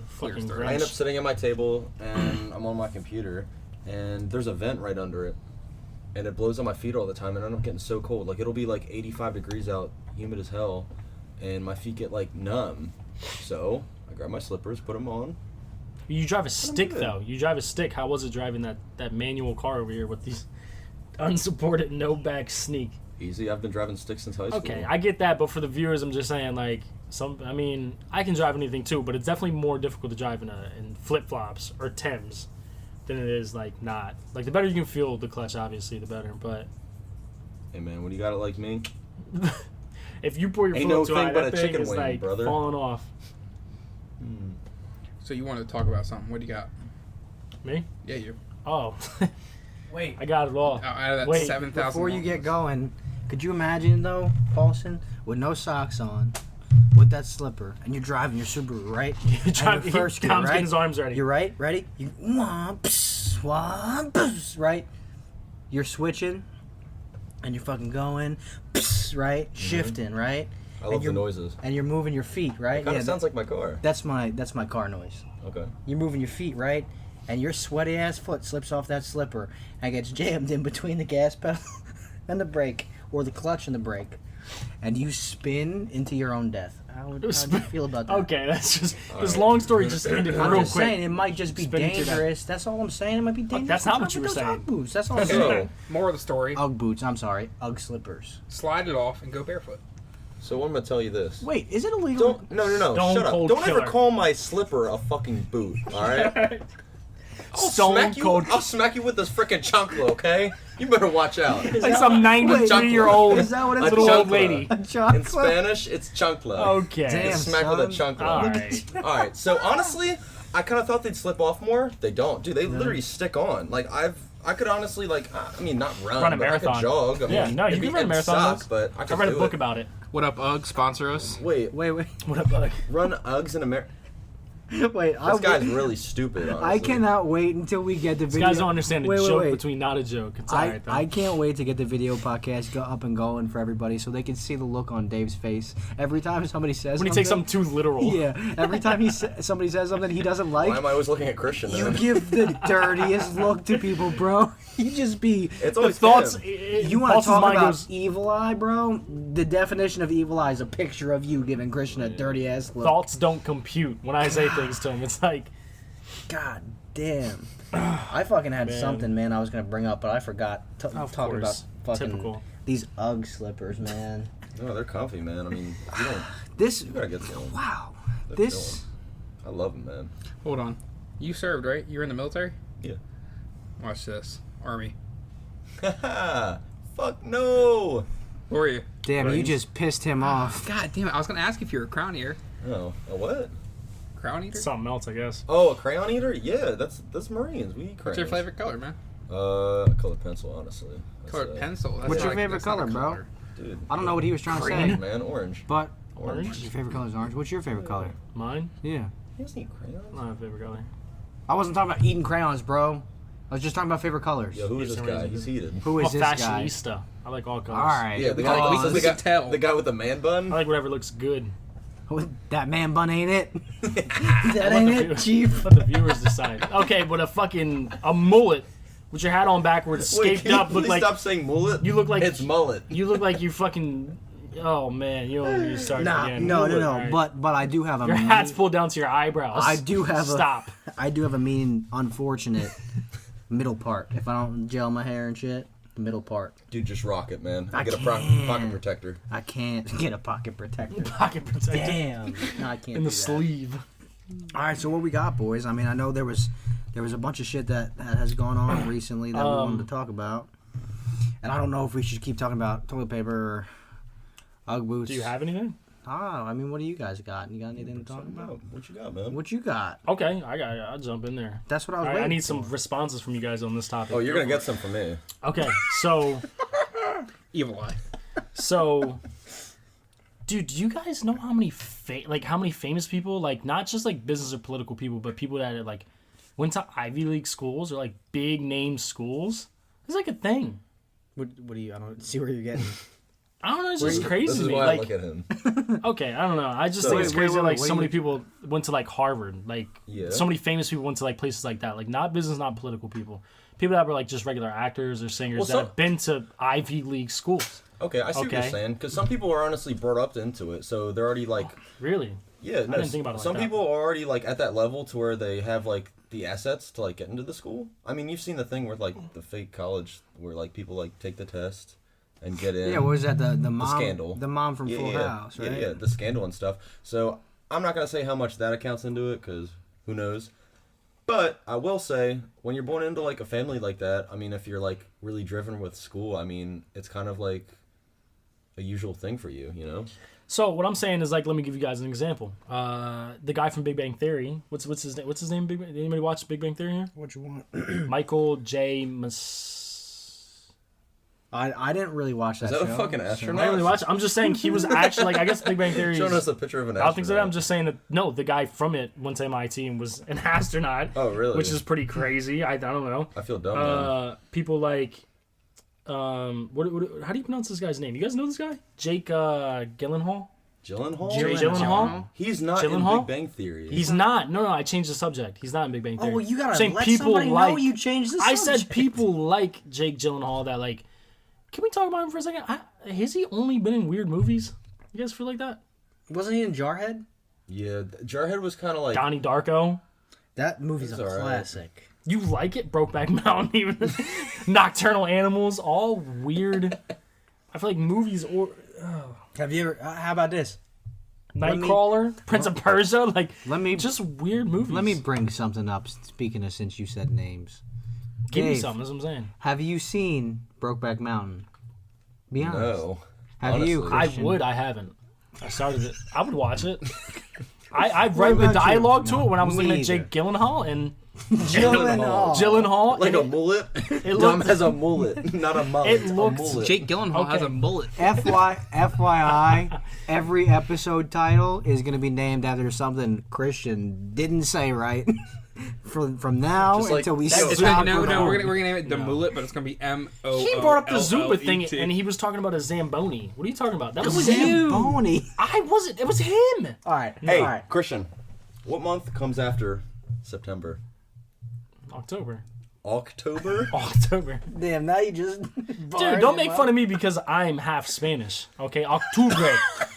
Fucking story. I end up Grinch. sitting at my table, and I'm on my computer, and there's a vent right under it, and it blows on my feet all the time, and I end up getting so cold. It'll be 85 degrees out, humid as hell, and my feet get numb. So I grab my slippers, put them on. You drive a stick, good. though. You drive a stick. How was it driving that manual car over here with these unsupported no-back sneak? Easy. I've been driving sticks since high school. Okay, I get that, but for the viewers, I'm just saying, I can drive anything too, but it's definitely more difficult to drive in flip-flops or Timbs than it is not. The better you can feel the clutch, obviously, the better. But Hey man, when you got it like me, if you pour your Ain't foot no too thing high, but that a thing chicken is wing, brother. falling off. So you wanted to talk about something. What do you got? Me? Yeah, you. Oh, Wait, I got it all. Out of that Wait, 7,000. before you get going, could you imagine though, Paulson, with no socks on, with that slipper, and you're driving your Subaru, right? And your first gear, Tom's right? getting his arms ready. You're right. Ready? You right? You're switching, and you're fucking going, right? Shifting, right? I love the you're- noises. And you're moving your feet, right? It kind of sounds like my car. that's my car noise. Okay. You're moving your feet, right? And your sweaty ass foot slips off that slipper and gets jammed in between the gas pedal and the brake, or the clutch and the brake. and you spin into your own death. How would you feel about that? Okay, that's just this long story just ended I'm real just quick. saying it might just be Spin into that. dangerous. That's all I'm saying. It might be dangerous. That's not what you With were those saying. Ugg boots. That's all I'm So- saying. More of the story. Ugg boots. I'm sorry. Ugg slippers. Slide it off and go barefoot. So I'm gonna tell you this. Wait, is it illegal? Don't no. Stone Shut up. Cold Don't Killer. ever call my slipper a fucking boot. All right. Stone Cold. I'll smack you with this frickin' chancla, okay? You better watch out. Like some 93-year-old Is that what it's A little chancla. old lady. A In chocolate? Spanish, it's chancla. Okay. Damn. It's smack with a son. chancla. All Look right. at All right. So honestly, I kind of thought they'd slip off more. They don't, dude. They literally stick on. Like I could honestly I mean not run, Run a but I marathon. could jog. I Yeah, mean, no, you can run a marathon, Suck, Uggs. but I I could read a do book it. about it. What up, Ugg? Sponsor us. Wait, Wait. What up, bug? run Uggs in America. Wait. This guy's really stupid. Honestly. I cannot wait until we get the These video. guys don't understand the Wait, joke wait. between not a joke. It's I, alright though. I can't wait to get the video podcast up and going for everybody so they can see the look on Dave's face every time somebody says when he takes something too literal. Yeah, every time somebody says something he doesn't like, Why am I always looking at Christian? you Then? give the dirtiest look to people, bro. You just be. It's The always thoughts. him. You want to Paul's talk mind about goes, evil eye, bro? The definition of evil eye is a picture of you giving Christian a dirty ass look. thoughts don't compute when I say things to him. It's like, God damn. I fucking had Man. something, man, I was going to bring up, but I forgot to of talk about course, fucking typical. these Ugg slippers, man. No, they're comfy, man. I mean, you don't. This, You gotta get some. wow. They're This, I love them, man. Hold on. You served, right? You were in the military? Yeah. Watch this. Army. Fuck no. Where were you? damn, you Marines. just pissed him off. God damn it. I was going to ask if you were a crown eater. Oh, a what? Crown eater? something else, I guess. Oh, a crayon eater? Yeah, that's Marines. We eat crayons. What's your favorite color, man? Colored pencil, honestly. That's, Colored pencil. That's What's your not- favorite that's not a color, bro? color. Dude. I don't know what he was trying to say, Orange, man. Orange. but Orange. your favorite color is orange. What's your favorite color? Mine? Yeah. He doesn't eat crayons. Not my favorite color. I wasn't talking about eating crayons, bro. I was just talking about favorite colors. Yo, who is For this some guy? reason. He's heated. Who I'm a is this guy? fashionista. I like all colors. All right. Yeah, the Pause. guy, We can tell. the guy with the man bun. I like whatever looks good. That man bun ain't it? that Let ain't the it, view- chief. Let the viewers decide. Okay, but a mullet with your hat on backwards, Wait, scaped can you up, look please like stop saying mullet? you look like It's mullet. you look like you fucking. Oh man, you don't need to start Nah, again. no. Alright. But I do have a Your mean, hat's pulled down to your eyebrows. I do have Stop. I do have a mean, unfortunate middle part. If I don't gel my hair and shit, the middle part. Dude, just rock it, man. I Get a can't. pocket protector. I can't get a pocket protector. Pocket protector Damn. No, I can't. in the do that. sleeve. All right, so what we got, boys? I mean, I know there was a bunch of shit that has gone on recently that we wanted to talk about, and I don't know if we should keep talking about toilet paper or Ugg boots. Do you have anything? I mean, what do you guys got? You got anything to talk about? What you got, man? What you got? Okay, I'll jump in there. That's what I was I waiting need some for. responses from you guys on this topic. Oh, you're gonna get some from me. Okay, so Evil eye. dude, do you guys know how many how many famous people, like not just like business or political people, but people that like went to Ivy League schools or like big name schools? It's like a thing. What do you? I don't see where you're getting. I don't know. It's just This crazy is to me. why I Like, look at him. okay, I don't know. I just So- think it's Wait, crazy. wait, Like wait, so many wait. people went to like Harvard. Like Yeah. so many famous people went to like places like that. Like not business, not political people. People that were like just regular actors or singers Well, that some- have been to Ivy League schools. Okay, I see what Okay. you're saying. Because some people are honestly brought up into it, so they're already like, Really? yeah. No, didn't think about it like some that. people are already like at that level to where they have like the assets to like get into the school. I mean, you've seen the thing where like the fake college where like people like take the test and get in. Yeah, what was that? The mom, scandal. the mom from Full yeah, House, right? Yeah, the scandal and stuff. So I'm not gonna say how much that accounts into it because who knows. But I will say when you're born into like a family like that, I mean, if you're like really driven with school, I mean, it's kind of like a usual thing for you, you know. So what I'm saying is like, let me give you guys an example. The guy from Big Bang Theory. What's his name? What's his name? Did anybody watch Big Bang Theory here? What you want? Michael J. I didn't really watch that Is that show. a fucking I astronaut? didn't really watch it. I'm just saying he was actually like, I guess Big Bang Theory. Showing us a picture of an I astronaut. don't think so. I'm just saying that no, the guy from it went to MIT and was an astronaut. Oh, really? Which is pretty crazy. I don't know. I feel dumb. Man. People like, how do you pronounce this guy's name? You guys know this guy? Jake Gyllenhaal. Gyllenhaal? Jake Gyllenhaal. He's not Gyllenhaal? in Big Bang Theory. He's not. No, I changed the subject. He's not in Big Bang Oh, Theory. well, you gotta I'm saying let people somebody like. know you changed the I subject. said people like Jake Gyllenhaal that like. Can we talk about him for a second? has he only been in weird movies? You guys feel like that? Wasn't he in Jarhead? Yeah, Jarhead was kind of like. Donnie Darko. That movie's It's a alright. classic. You like it? Brokeback Mountain, even Nocturnal Animals, all weird. I feel like movies or Have you ever? How about this? Nightcrawler, Prince of Persia, like Let me just weird movies. let me bring something up. Speaking of, since you said names, give me Dave, something. That's what I'm saying. have you seen Brokeback Mountain? Be honest. No. Have you? honestly. I Christian? would. I haven't. I started it. I would watch it. I read about the you? dialogue to No, it when I was looking me at Jake Gyllenhaal and Gyllenhaal. Gyllenhaal. Like and a it- mullet? it Dom looked- has a mullet, not a mullet. It looked- a mullet. Jake Gyllenhaal has Okay. a bullet. FYI, every episode title is going to be named after something Christian didn't say right. from now Just like- until we That's- It's stop no, recording. we're gonna name it the mullet, but it's gonna be M-O. He brought up the Zumba thing, and he was talking about a Zamboni. What are you talking about? That was you. Zamboni. I wasn't. It was him. All right. Hey, all right. Christian, what month comes after September? October. October? October. Damn, now you just. Dude, don't make fun of me because I'm half Spanish. Okay, Octubre.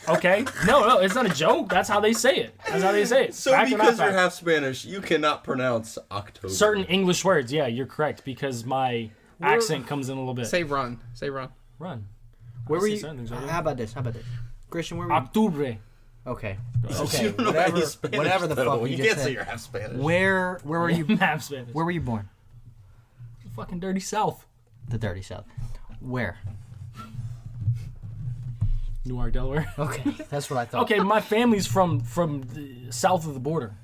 Okay, no, it's not a joke. That's how they say it. That's how they say it. So Fact or not because you're fact? half Spanish, you cannot pronounce October. Certain English words, yeah, you're correct because my accent comes in a little bit. Say run. Say run. Run. Where I were say you? certain things, I do. How about this? Christian, where were you? Octubre. Okay. You Okay. don't know any Whatever. Spanish, Whatever the though. fuck you You just can't say said. you're half Spanish. Where were you? I'm half Spanish. Where were you born? Fucking dirty South. The dirty South. Where? Newark, Delaware. Okay, that's what I thought. Okay, my family's from the south of the border.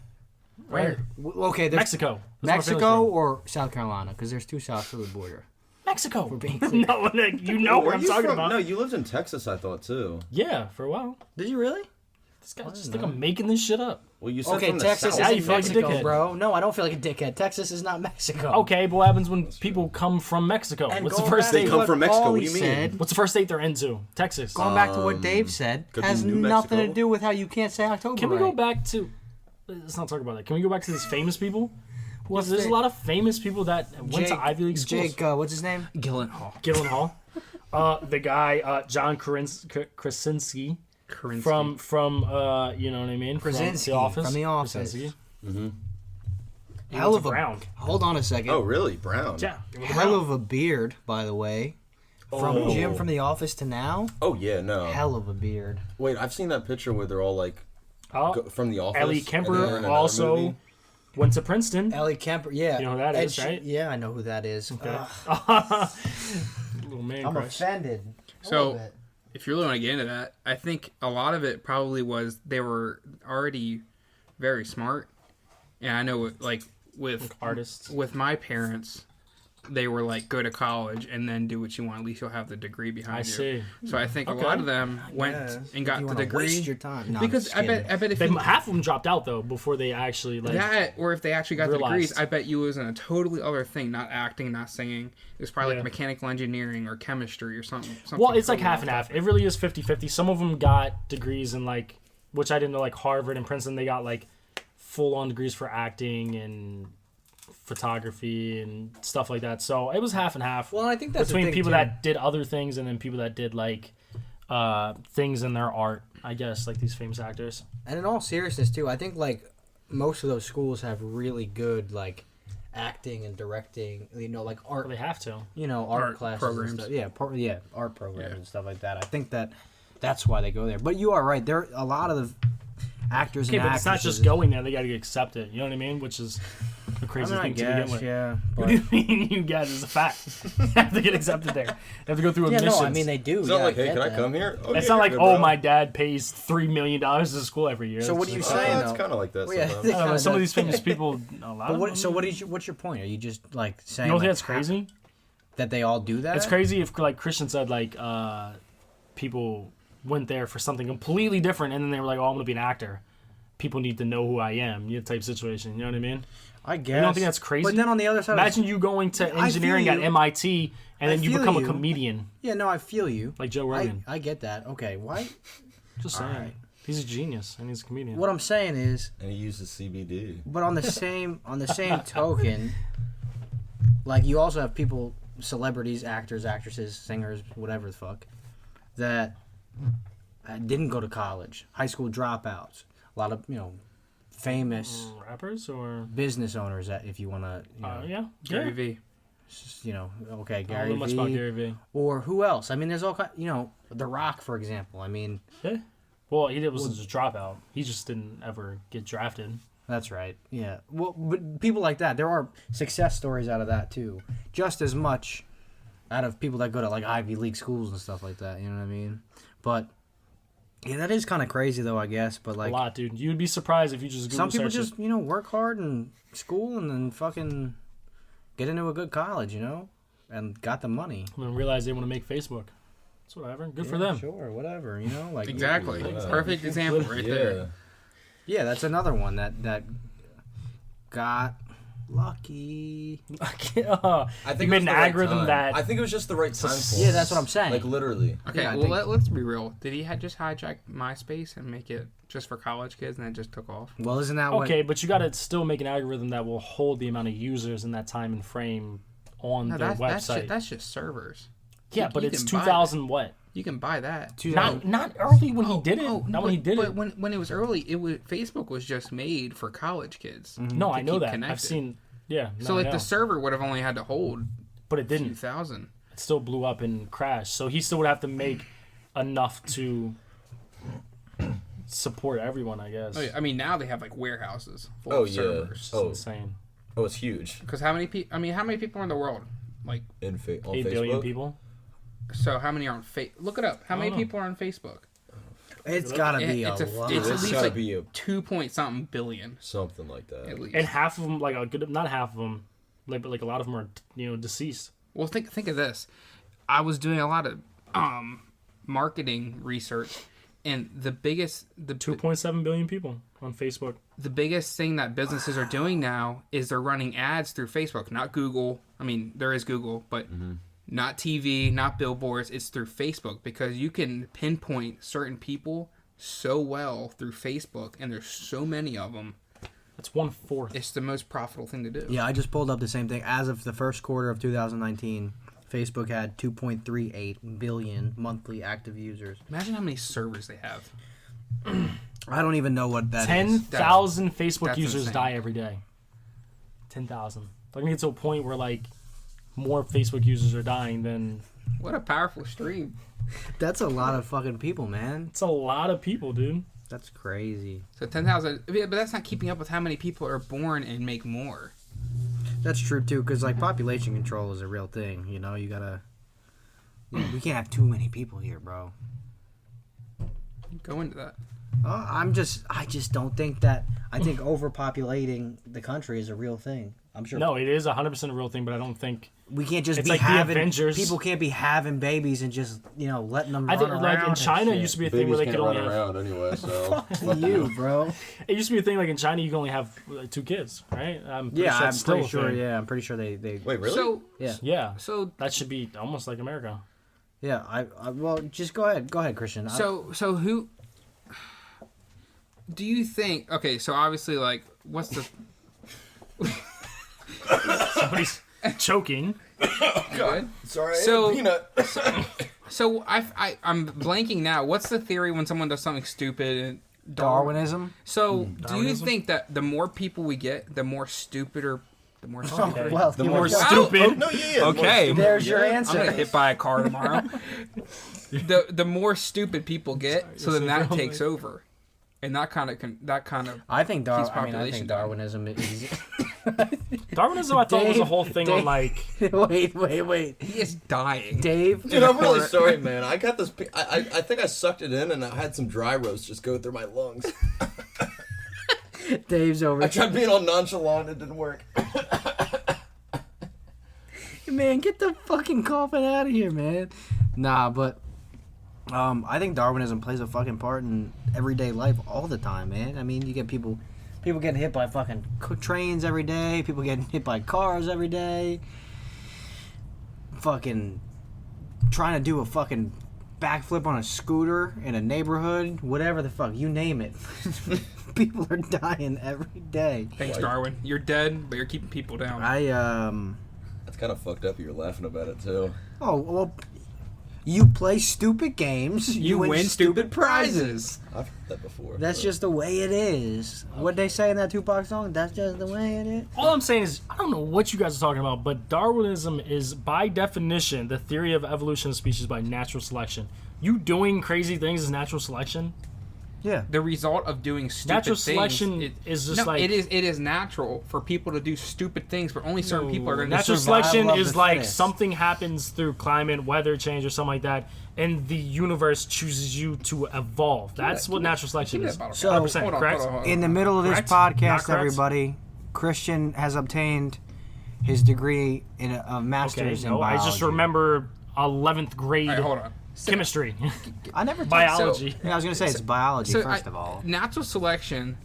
Right. Okay, there's Mexico. That's where my family's Mexico from. or South Carolina, because there's two south of the border. Mexico. being clear. No, like, you know Where what are I'm you talking from? about. No, you lived in Texas, I thought, too. Yeah, for a while. Did you really? This guy's just like I'm making this shit up. Well, you said Okay, from Texas the Yeah, South. you isn't feel like a Mexico, dickhead. bro. No, I don't feel like a dickhead. Texas is not Mexico. Okay, but what happens when people come from Mexico? And What's the going first back They state? to come what from Mexico, what do Paulie you mean? said, What's the first state they're into? Texas. going back to what Dave said, could be has New nothing to Mexico. do with how you can't say October. Can we go right. back to? Let's not talk about that. Can we go back to these famous people? Well, What's there's a the- lot of famous people that went to Ivy League schools. Jake, what's his name? Gyllenhaal. Gyllenhaal. The guy John Krasinski from you know what I mean? Krasinski, from The Office. from The Office. Krasinski. Hell of a Brown. Hold on a second. Oh, really? Brown? Yeah. Hell of a beard, by the way. From Oh. Jim from The Office to now. Oh, yeah, no. Hell of a beard. Wait, I've seen that picture where they're all, like, Oh, from The Office. Ellie and Kemper then in another also movie. went to Princeton. Ellie Kemper, yeah. You know who that is, right? Yeah, I know who that is. Little man I'm crush. offended. So, if you really want to get into that, I think a lot of it probably was they were already very smart. And I know, like, with Artists. with my parents, they were like, go to college and then do what you want. At least you'll have the degree behind I you. see. So I think Okay. a lot of them went and got you the wanna degree. Waste your time. No, I'm Because just I kidding. bet if They, you half of them dropped out though before they actually like. that, or if they actually got the degrees, realized. I bet you it was in a totally other thing, not acting, not singing. It was probably Yeah. like mechanical engineering or chemistry or something. Well, it's like totally half and half. It really is 50-50. Some of them got degrees in like, which I didn't know, like Harvard and Princeton. They got like full-on degrees for acting and photography and stuff like that. So it was half and half. Well, I think that's the between thing, people too. that did other things and then people that did like things in their art. I guess like these famous actors. And in all seriousness, too, I think like most of those schools have really good like acting and directing. You know, like art. They have to. You know, art Art classes programs. and stuff. Yeah, art programs Yeah. and stuff like that. I think that's why they go there. But you are right. There are a lot of the actors Okay, and but it's not actresses- just going there. They got to get accepted. You know what I mean? Which is the I crazy mean, I thing to begin guess, with. yeah. What But, do you mean you guys? It's a fact. You have to get accepted there. You have to go through yeah, admissions. no, I mean they do. It's yeah, not like, hey, get can I that. come here? Oh, It's yeah, not like, you're oh, good, my bro. dad pays $3 million to school every year. So what It's do you like, say? Oh, though? it's kind of like that Well, yeah, sometimes. I don't know, some of Kinda these famous people, a lot But of what? them. So what's your point? Are you just like saying? You don't think like, that's crazy? that they all do that? It's crazy if, like Christian said, like people went there for something completely different, and then they were like, "Oh, I'm gonna be an actor." People need to know who I am. You know, type situation. You know what I mean? I guess. You don't think that's crazy? But then on the other side, Imagine you going to I feel engineering at you. MIT, and then you feel become a you. comedian yeah, no, I feel you. like Joe Rogan. I get that. Okay, why? Just saying, Alright. he's a genius and he's a comedian. What I'm saying is, And he uses CBD. but on the same token, like you also have people, celebrities, actors, actresses, singers, whatever the fuck, that didn't go to college, high school dropouts, a lot of famous Rappers or business owners that if you want to, yeah, Gary V. okay, I don't Gary know much about V. Gary V. Or who else? I mean, there's all kind, The Rock, for example. I mean, Yeah. Well, he was a dropout. He just didn't ever get drafted. that's right. Yeah. Well, but people like that, there are success stories out of that too. Just as much out of people that go to like Ivy League schools and stuff like that. You know what I mean? But yeah, that is kind of crazy though, I guess. But like A lot, dude. You'd be surprised if you just Google some people search just work hard in school and then fucking get into a good college, and got the money. it and realize they want to make Facebook. It's whatever. Good for them. Sure, whatever. Like Exactly. Yeah. Perfect example right there. Yeah, that's another one that got lucky. I You think it made was an the right algorithm time. that I think it was just the right time for Yeah, it. that's what I'm saying. Like literally. Okay, Yeah, I well, think- let's be real. Did he just hijack MySpace and make it just for college kids and it just took off? Well, isn't that what? Okay, but you got to still make an algorithm that will hold the amount of users in that time and frame on No, their that's website. just servers. Yeah, You- but you it's can buy 2000 what? You can buy that. Not early when he did it. Not when he did but it. when it was early, Facebook was just made for college kids. No, I know keep that. I've connected. seen. Yeah. No, So I like know. the server would have only had to hold but it didn't. 2,000. It still blew up and crashed. So he still would have to make enough to support everyone, I guess. Oh, yeah. I mean, now they have like warehouses full Oh of yeah. servers. It's Oh, insane. it's huge. Because how many people? I mean, how many people are in the world? Like, On 8 Facebook. billion people. so how many are on Look it up. How many know. people are on Facebook? It's gotta be a It's lot. it's at It's least gotta like be a- 2 point something billion Something like that. at least. And half of them, like a good, not half of them, but like a lot of them are, deceased. Well, think of this. I was doing a lot of marketing research, and the 2.7 billion people on Facebook. the biggest thing that businesses are doing now is they're running ads through Facebook, not Google. I mean, there is Google, but not TV, not billboards. It's through Facebook because you can pinpoint certain people so well through Facebook, and there's so many of them. That's 1/4. It's the most profitable thing to do. Yeah, I just pulled up the same thing. As of the first quarter of 2019, Facebook had 2.38 billion monthly active users. Imagine how many servers they have. I don't even know what that is. 10,000 Facebook that's users insane. die every day. 10,000. They're gonna get to a point where like more Facebook users are dying than. What a powerful stream. That's a lot of fucking people, man. It's a lot of people, dude. That's crazy. So 10,000, but that's not keeping up with how many people are born and make more. That's true too, because like population control is a real thing. You gotta. We can't have too many people here, bro. Go into that. I just don't think that. I think overpopulating the country is a real thing. I'm sure. No, it is 100% a real thing, but I don't think. We can't just It's be like the having Avengers. people can't be having babies and just letting them I run think around. like in and China, it shit. used to be a thing where Babies they can't could run only have. around anyway, so. you, bro. It used to be a thing like in China, you can only have like 2 kids, right? I'm pretty Yeah, sure I'm that's still pretty a sure. thing. Yeah, I'm pretty sure they. Wait, really? So, Yeah, Yeah, so, that should be almost like America. yeah. I well, just go ahead, Christian. so who do you think? Okay, so obviously, like, what's the Somebody's choking. good? Sorry, So- peanut. So I'm blanking now. What's the theory when someone does something stupid? And Darwinism. So do you Darwinism? think that the more people we get, the more stupider, the more stupid? Okay. Well, The you more were- stupid. Oh, no, yeah. Okay. There's your I'm answer. gonna hit by a car tomorrow. the more stupid people get, so then that takes over, and that kind of I think keeps I population think down. Darwinism is. Darwinism, I thought was a whole thing Dave- on like. wait. he is dying. Dave. Dude, I'm really sorry, man. I got this. I think I sucked it in, and I had some dry roast just go through my lungs. Dave's over. I tried being all nonchalant, it didn't work. Man, get the fucking coughing out of here, man. Nah, but I think Darwinism plays a fucking part in everyday life all the time, man. I mean, you get people getting hit by fucking trains every day, people getting hit by cars every day, fucking trying to do a fucking backflip on a scooter in a neighborhood, whatever the fuck, you name it. People are dying every day. Thanks, Like- Darwin. You're dead, but you're keeping people down. That's kind of fucked up. You're laughing about it too. Oh, well, You play stupid games. You win stupid prizes. I've heard that before. That's but- just the way it is. What'd they say in that Tupac song? That's just the way it is. All I'm saying is, I don't know what you guys are talking about, but Darwinism is, by definition, the theory of evolution of species by natural selection. You doing crazy things is natural selection? Yeah. The result of doing stupid Natural things selection is just no, like... it is natural for people to do stupid things, but only certain people are going to. Natural survival selection of is the like fittest. something happens through climate, weather change, or something like that, and the universe chooses you to evolve. That's what natural selection is. So- 100%, correct? In the middle of this Correct? Not podcast, correct? everybody, Christian has obtained his degree in a Okay, master's in no, I biology. just remember 11th grade All right, hold on. chemistry, I never took biology. Yeah, I was gonna say it's biology So first of all. natural selection.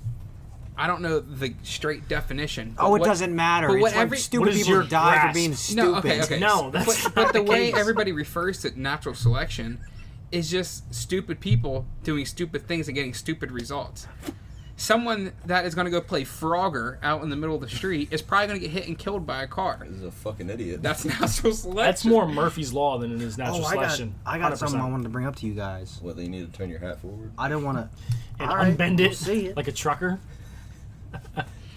I don't know the straight definition. but Oh, it what- doesn't matter. but It's what like every- stupid what is people your die for grasp? being No, stupid. okay. No, that's but not the the way case. everybody refers to natural selection is just stupid people doing stupid things and getting stupid results. Someone that is going to go play Frogger out in the middle of the street is probably going to get hit and killed by a car. This is a fucking idiot. That's natural selection. That's more Murphy's Law than it is natural Oh, selection. I got 100%. something I wanted to bring up to you guys. What, you need to turn your hat forward? I didn't want to. And All right, unbend we'll it, see it. like a trucker.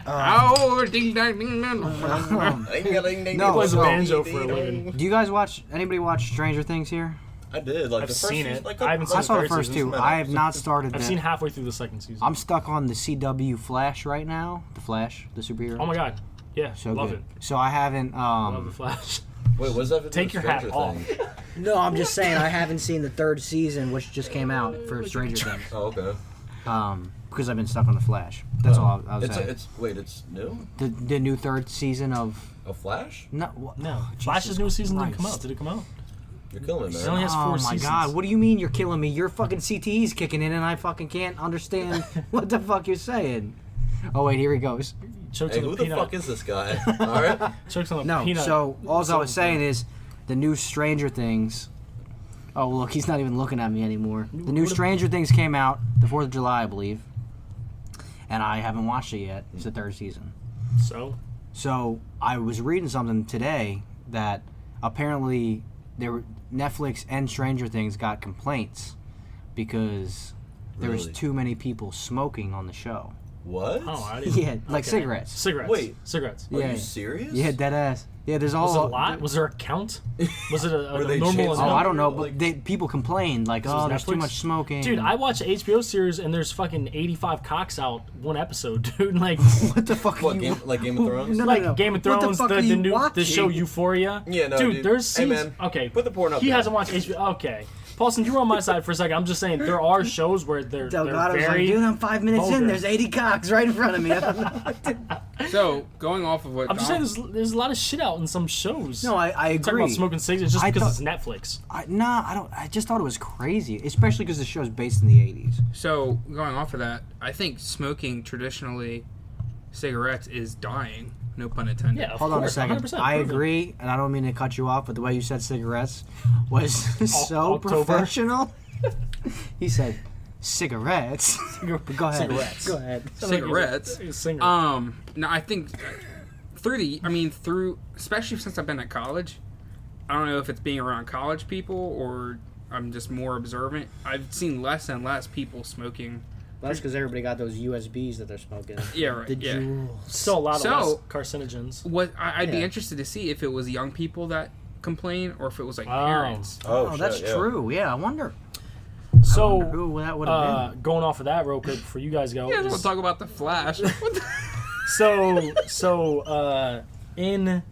Oh, ding dang ding dang. No, Plays a so- banjo for a living. Do you guys watch? Anybody watch Stranger Things here? I did. Like I've the first seen season, it. Like I haven't I seen saw the third first season. two. I have not started I've that. seen halfway through the second season. I'm stuck on the CW Flash right now. The Flash, the superhero. Oh my god. Yeah, so love good. it. So I haven't. Love the Flash. Wait, what's that? Take your hat off. No, I'm just saying I haven't seen the third season, which just came out for Stranger Things. Oh, okay. Because I've been stuck on the Flash. That's all I was It's saying. it's new. The new third season of A Flash? no what, No, oh, Flash's Jesus new season didn't come Christ. out. Did it come out? You're killing me, It only man. has Oh 4 my seasons. god, what do you mean you're killing me? Your fucking CTE's kicking in and I fucking can't understand what the fuck you're saying. Oh wait, here he goes. Chokes Hey, on who the the peanut. fuck is this guy? All right. Chokes on the No, peanut. so all I was saying is the new Stranger Things. Oh look, he's not even looking at me anymore. The new What- Stranger Things came out the 4th of July, I believe. And I haven't watched it yet. It's the third season. So I was reading something today that apparently Netflix and Stranger Things got complaints because there was Really? too many people smoking on the show. What? Oh, I didn't. Yeah, like Okay. cigarettes. Cigarettes. Wait. Cigarettes. Are Yeah. you serious? Yeah, dead ass. Yeah, there's all. Was it a lot? Was there a count? Was it Were a they normal chancing- Oh, amount? I don't know, but Like- people complained like, This was oh, there's too Netflix? much smoking. Dude, I watch an HBO series and there's fucking 85 cocks out one episode, dude. Like, what the fuck? What, are you, Game of Thrones? No, like no. Game of What the Thrones, fuck are the you new the show watching? Euphoria. Yeah, no, dude, dude. there's Hey, seasons. man, Okay, put the porn up He there. hasn't watched HBO. Okay, Paulson, you were on my side for a second. I'm just saying there are shows where they're Delgado was like, very. dude, I'm 5 minutes vulgar. in. There's 80 cocks right in front of me. I don't know what to... So going off of what I'm just saying there's a lot of shit out in some shows. No, I Talking agree. about smoking cigarettes just I because thought- it's Netflix. I don't. I just thought it was crazy, especially because the show's based in the 80s. So going off of that, I think smoking traditionally cigarettes is dying. No pun intended. Yeah, of Hold on a course, second. 100%, I proven. agree, and I don't mean to cut you off, but the way you said cigarettes was so October. professional. He said cigarettes. But go ahead. Cigarettes. Go ahead. Cigarettes. He's a singer. No, I think through especially since I've been at college, I don't know if it's being around college people or I'm just more observant. I've seen less and less people smoking. That's because everybody got those USBs that they're smoking. Yeah, right. The Yeah. Juuls. Still a lot of So- less carcinogens. What I'd be Yeah. interested to see if it was young people that complain or if it was like Oh. parents. Oh, Oh, shit, that's yeah. true. Yeah, I wonder So, who that would have been. going off of that real quick before you guys go. You guys want is- to talk about the Flash? What the- in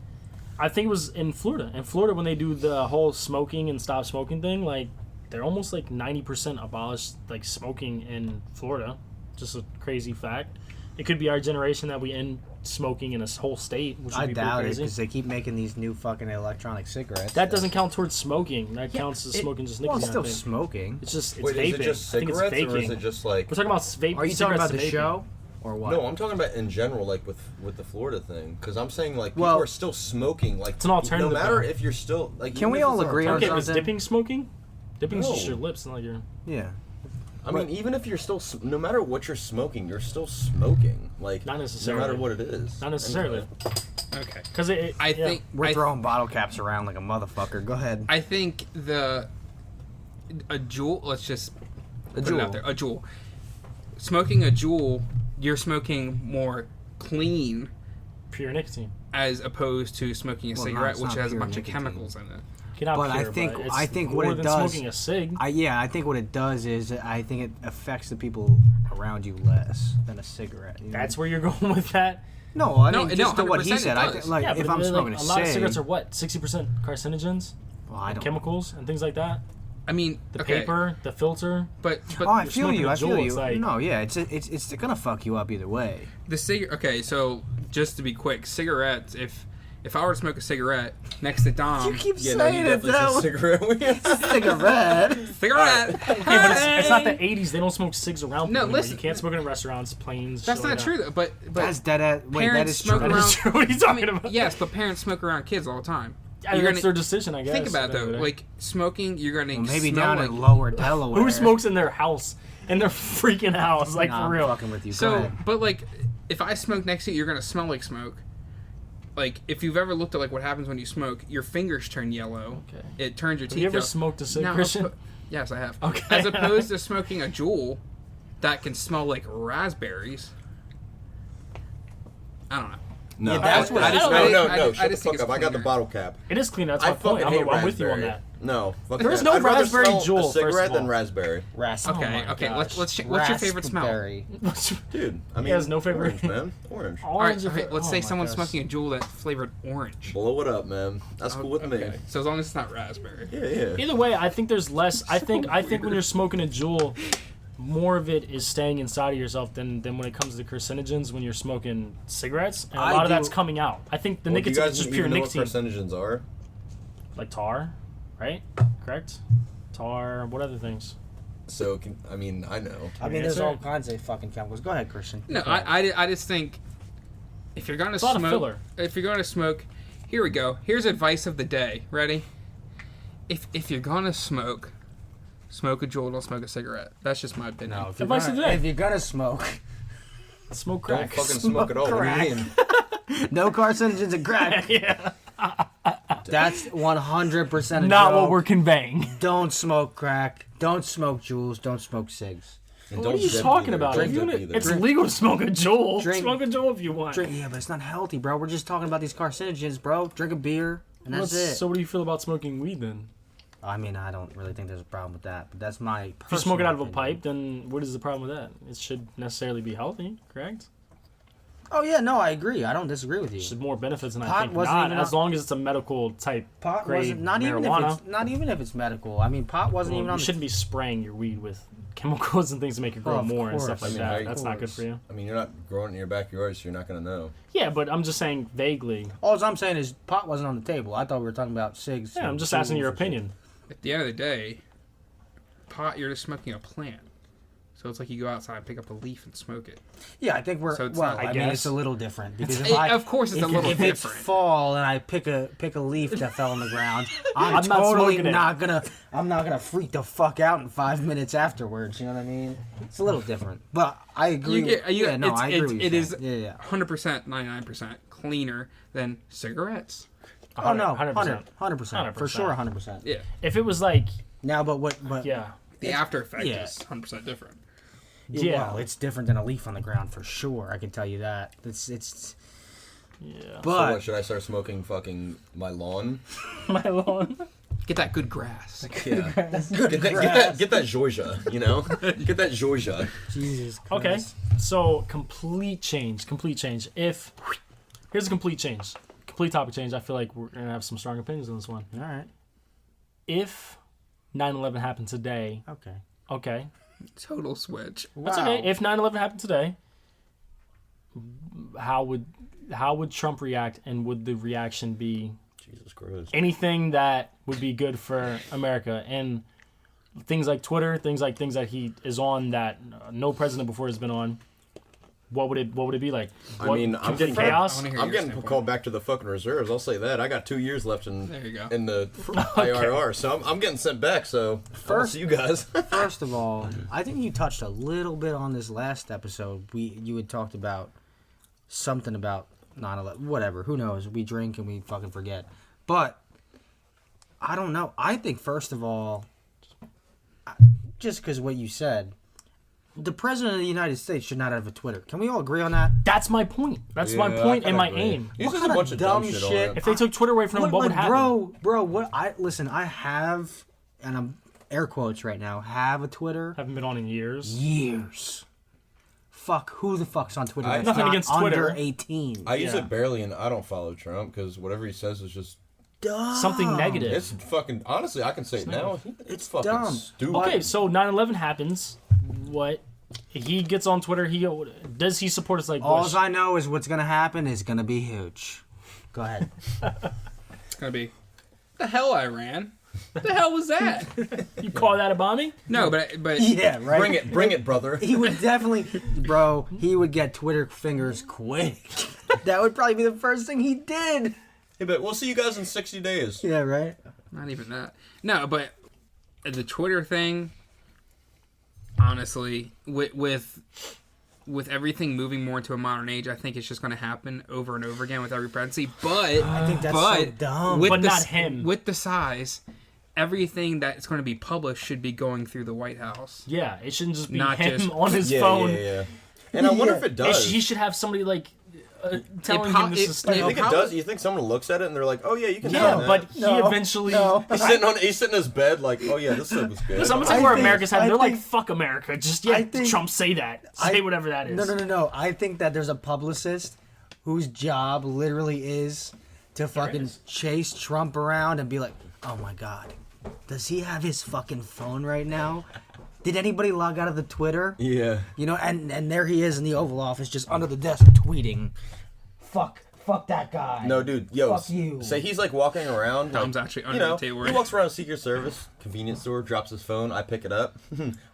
I think it was in Florida. In Florida, when they do the whole smoking and stop smoking thing, like they're almost like 90% abolished like smoking in Florida. Just a crazy fact. It could be our generation that we end smoking in a whole state, which would I be pretty doubt it crazy. because they keep making these new fucking electronic cigarettes. That doesn't count towards smoking. That counts as It- smoking just Well, nicotine. it's still I think. smoking. It's just it's Wait, vaping. is it just I think it's cigarettes or vaping. is it just like? We're talking about vape. Are you talking about the cigarettes to vaping. show or what? No, I'm talking about in general, like with the Florida thing, because I'm saying like people Well- are still smoking. Like It's an alternative, No matter though. if you're still like. Can even we if all it's an agree on Okay, alternative- was something? dipping smoking? Dipping's just No. your lips, not your. Yeah. I mean, even if you're still, no matter what you're smoking, you're still smoking. Like Not no necessarily. matter what it is. Not necessarily. okay. Because I think We're I, throwing bottle caps around like a motherfucker. Go ahead. I think a Juul. Let's just A put it out Juul. there. A Juul. Smoking a Juul, you're smoking more clean Pure nicotine. as opposed to smoking a Well, no, cigarette, it's which not has a pure bunch nicotine. of chemicals in it. Get out But I pure, think- but it's I think what more it than does- smoking a cig. I think what it does is I think it affects the people around you less than a cigarette. You know? That's where you're going with that. No, I No, mean no, just to what he 100% said. it I does. think, like Yeah, if but I'm smoking a lot of cig, cigarettes are what 60% carcinogens, well, I don't. chemicals, and things like that. I mean, The okay, paper, the filter. but Oh, I you're feel smoking you. a I feel Juul, you. it's like- No, yeah, it's gonna fuck you up either way. the Okay, so just to be quick, cigarettes. If I were to smoke a cigarette next to Dom, keep Yeah, no, you definitely said cigarette. cigarette. cigarette. Hey, but it's not the 80s. They don't smoke cigs around. No, people anymore. listen. You can't smoke it in restaurants, planes. That's shit not like true though. But That's dead. Wait, that parents is smoke true. That is true. What are you I talking mean, about? yes, but parents smoke around kids all the time. I mean, You're that's gonna- their decision, I guess. Think about it at the though, end of the day. like smoking, you're gonna Well, maybe smell down like, in lower Delaware. Who smokes in their house? In their freaking house, like Nah, for I'm real. fucking with you. Go So, ahead. but like, if I smoke next to you, you're gonna smell like smoke. Like, if you've ever looked at like what happens when you smoke, your fingers turn yellow. Okay. It turns your Have teeth. you ever yellow. smoked a cig, Now, Christian? yes, I have. Okay. As opposed to smoking a Juul, that can smell like raspberries. I don't know. No, Yeah, that's what- I just- no, I- no, I no. just Shut the think fuck it's up. I got the cleaner. bottle cap. It is clean. That's I my point. fucking hate I'm with you on raspberry. that. No, fuck There's that. no I'd rather raspberry smell Juul, a first of cigarette than all. raspberry. Raspberry. Oh Okay, my okay. gosh. What's your favorite smell? Raspberry. Dude, I mean, has no favorite- orange, man. Orange. All right, Orange. okay, let's oh say my someone's gosh. smoking a Juul that's flavored orange. Blow it up, man. That's cool with me. Okay, so as long as it's not raspberry. Yeah, yeah. Either way, I think there's less. I think when weird. you're smoking a Juul, more of it is staying inside of yourself than when it comes to carcinogens when you're smoking cigarettes, and a I lot of do- that's coming out. I think the Well, do you nicotine guys is just even pure know nicotine, what carcinogens are? like tar, right? Correct. Tar. What other things? So, I mean, I know. I mean, there's Answer? all kinds of fucking chemicals. Go ahead, Christian. No, I just think if you're gonna It's a lot of smoke, filler. if you're gonna smoke, here we go. Here's advice of the day. Ready? If you're gonna smoke a Juul, don't smoke a cigarette. That's just my opinion. No, if you're, Advice of the day. if you're gonna smoke, Smoke Don't crack. fucking smoke at all. What do crack. you mean? no carcinogens in crack. yeah. That's 100% a Not joke. what we're conveying. Don't smoke crack. Don't smoke Juuls. Don't smoke cigs. And What don't are you zip talking either. about? Don't If you zip wanna- either. it's legal to smoke a Juul. Drink- Smoke a Juul if you want. Drink, yeah, but it's not healthy, bro. We're just talking about these carcinogens, bro. Drink a beer, and that's it. So what do you feel about smoking weed then? I mean, I don't really think there's a problem with that, but that's my. If you smoke it out of a personal opinion. pipe, then what is the problem with that? It should necessarily be healthy, correct? Oh yeah, no, I agree. I don't disagree with you. There's more benefits than I Pot think wasn't not, even as a- long as it's a medical type Pot grade wasn't not even marijuana. if it's medical. I mean, pot wasn't Well, even you on. shouldn't be spraying your weed with chemicals and things to make it grow Oh, of more and stuff course. like I mean, that. of That's not good course. for you. I mean, you're not growing it in your backyard, so you're not gonna know. Yeah, but I'm just saying vaguely. All I'm saying is pot wasn't on the table. I thought we were talking about cigs. Yeah, I'm and just asking Juuls your and shit. opinion. At the end of the day, pot, you're just smoking a plant. So it's like you go outside and pick up a leaf and smoke it. Yeah, I think we're. So it's well, not- I I mean, guess. it's a little different because if Of course, it's a little if it's different. fall and I pick a leaf that fell on the ground, I'm, I'm not totally smoking it. not gonna. I'm not gonna freak the fuck out in 5 minutes afterwards. You know what I mean? It's a little different, but I agree. Yeah, no, I agree. With it you, is Sam. Yeah. 100%, 99% cleaner than cigarettes. Oh no, 100%. 100%, for sure, 100%. Yeah. If it was like, Now, but what? But yeah, The after effect yeah. is 100% different. yeah. well, it's different than a leaf on the ground for sure. I can tell you that. It's. yeah. So But what, should I start smoking fucking my lawn? My lawn. Get that good grass. Yeah. Get that Georgia, you know? Get that Georgia. Jesus. Okay, Christ. so complete change. If here's a complete change, complete topic change. I feel like we're gonna have some strong opinions on this one. All right. If 9/11 happened today, Okay. okay, Total switch. that's okay. If 9/11 happened today, how would Trump react, and would the reaction be Jesus Christ. anything that would be good for America? And things like Twitter, things that he is on that no president before has been on. What would it be like? I What, mean, I'm complete getting- chaos. I wanna hear I'm your getting standpoint. called back to the fucking reserves. I'll say that. I got 2 years left in There you go. in the IRR, so I'm getting sent back. So first, you guys. First of all, I think you touched a little bit on this last episode. You had talked about something about 9/11. Whatever. Who knows? We drink and we fucking forget. But I don't know. I think first of all, just because what you said, the president of the United States should not have a Twitter. Can we all agree on that? That's my point. That's my point and my aim. He's What just kind a of bunch of dumb dumb shit. shit? On it. If they took Twitter away from him, what would happen? Bro, I have, and I'm air quotes right now, have a Twitter. Haven't been on in years. Years. Fuck, who the fuck's on Twitter? That's Nothing not against under Twitter. 18. I use Yeah. it barely, and I don't follow Trump because whatever he says is just. Dumb. Something negative. It's fucking. Honestly, I can say it now. It's fucking dumb. stupid. Okay, so 9/11 happens. What? He gets on Twitter. Does he support us like All Bush? I know is what's gonna happen is gonna be huge. Go ahead. It's gonna be the hell Iran. The hell was that? You call that a bombing? No, but Yeah, right. Bring it, brother. He would definitely, bro. He would get Twitter fingers quick. That would probably be the first thing he did. Hey, but we'll see you guys in 60 days. Yeah, right. not even that. No, but the Twitter thing, honestly, with everything moving more into a modern age, I think it's just going to happen over and over again with every presidency. But I think that's so dumb. with But the, not him. With the size, everything that's going to be published should be going through the White House. Yeah, it shouldn't just be Not him just- on his Yeah, phone. yeah. And I wonder if it does. He should have somebody like telling prob- him this is it- stupid. You think it does? You think someone looks at it and they're like, "Oh yeah, you can." Yeah, sign that. but he eventually. He's sitting in his bed like, "Oh yeah, this stuff was good." Listen, I'm gonna I tell you where think- America's headed. I They're like, think- fuck America. Just I think- Trump, say that. Say whatever that is. No. I think that there's a publicist whose job literally is to fucking is. chase Trump around and be like, "Oh my god, does he have his fucking phone right now? Did anybody log out of the Twitter?" Yeah. You know, and there he is in the Oval Office, just under the desk tweeting. Fuck that guy. No, dude. Yo, Fuck you. say he's like walking around. Tom's like, actually you under know, the table. He walks around Secret Service, convenience store, drops his phone. I pick it up.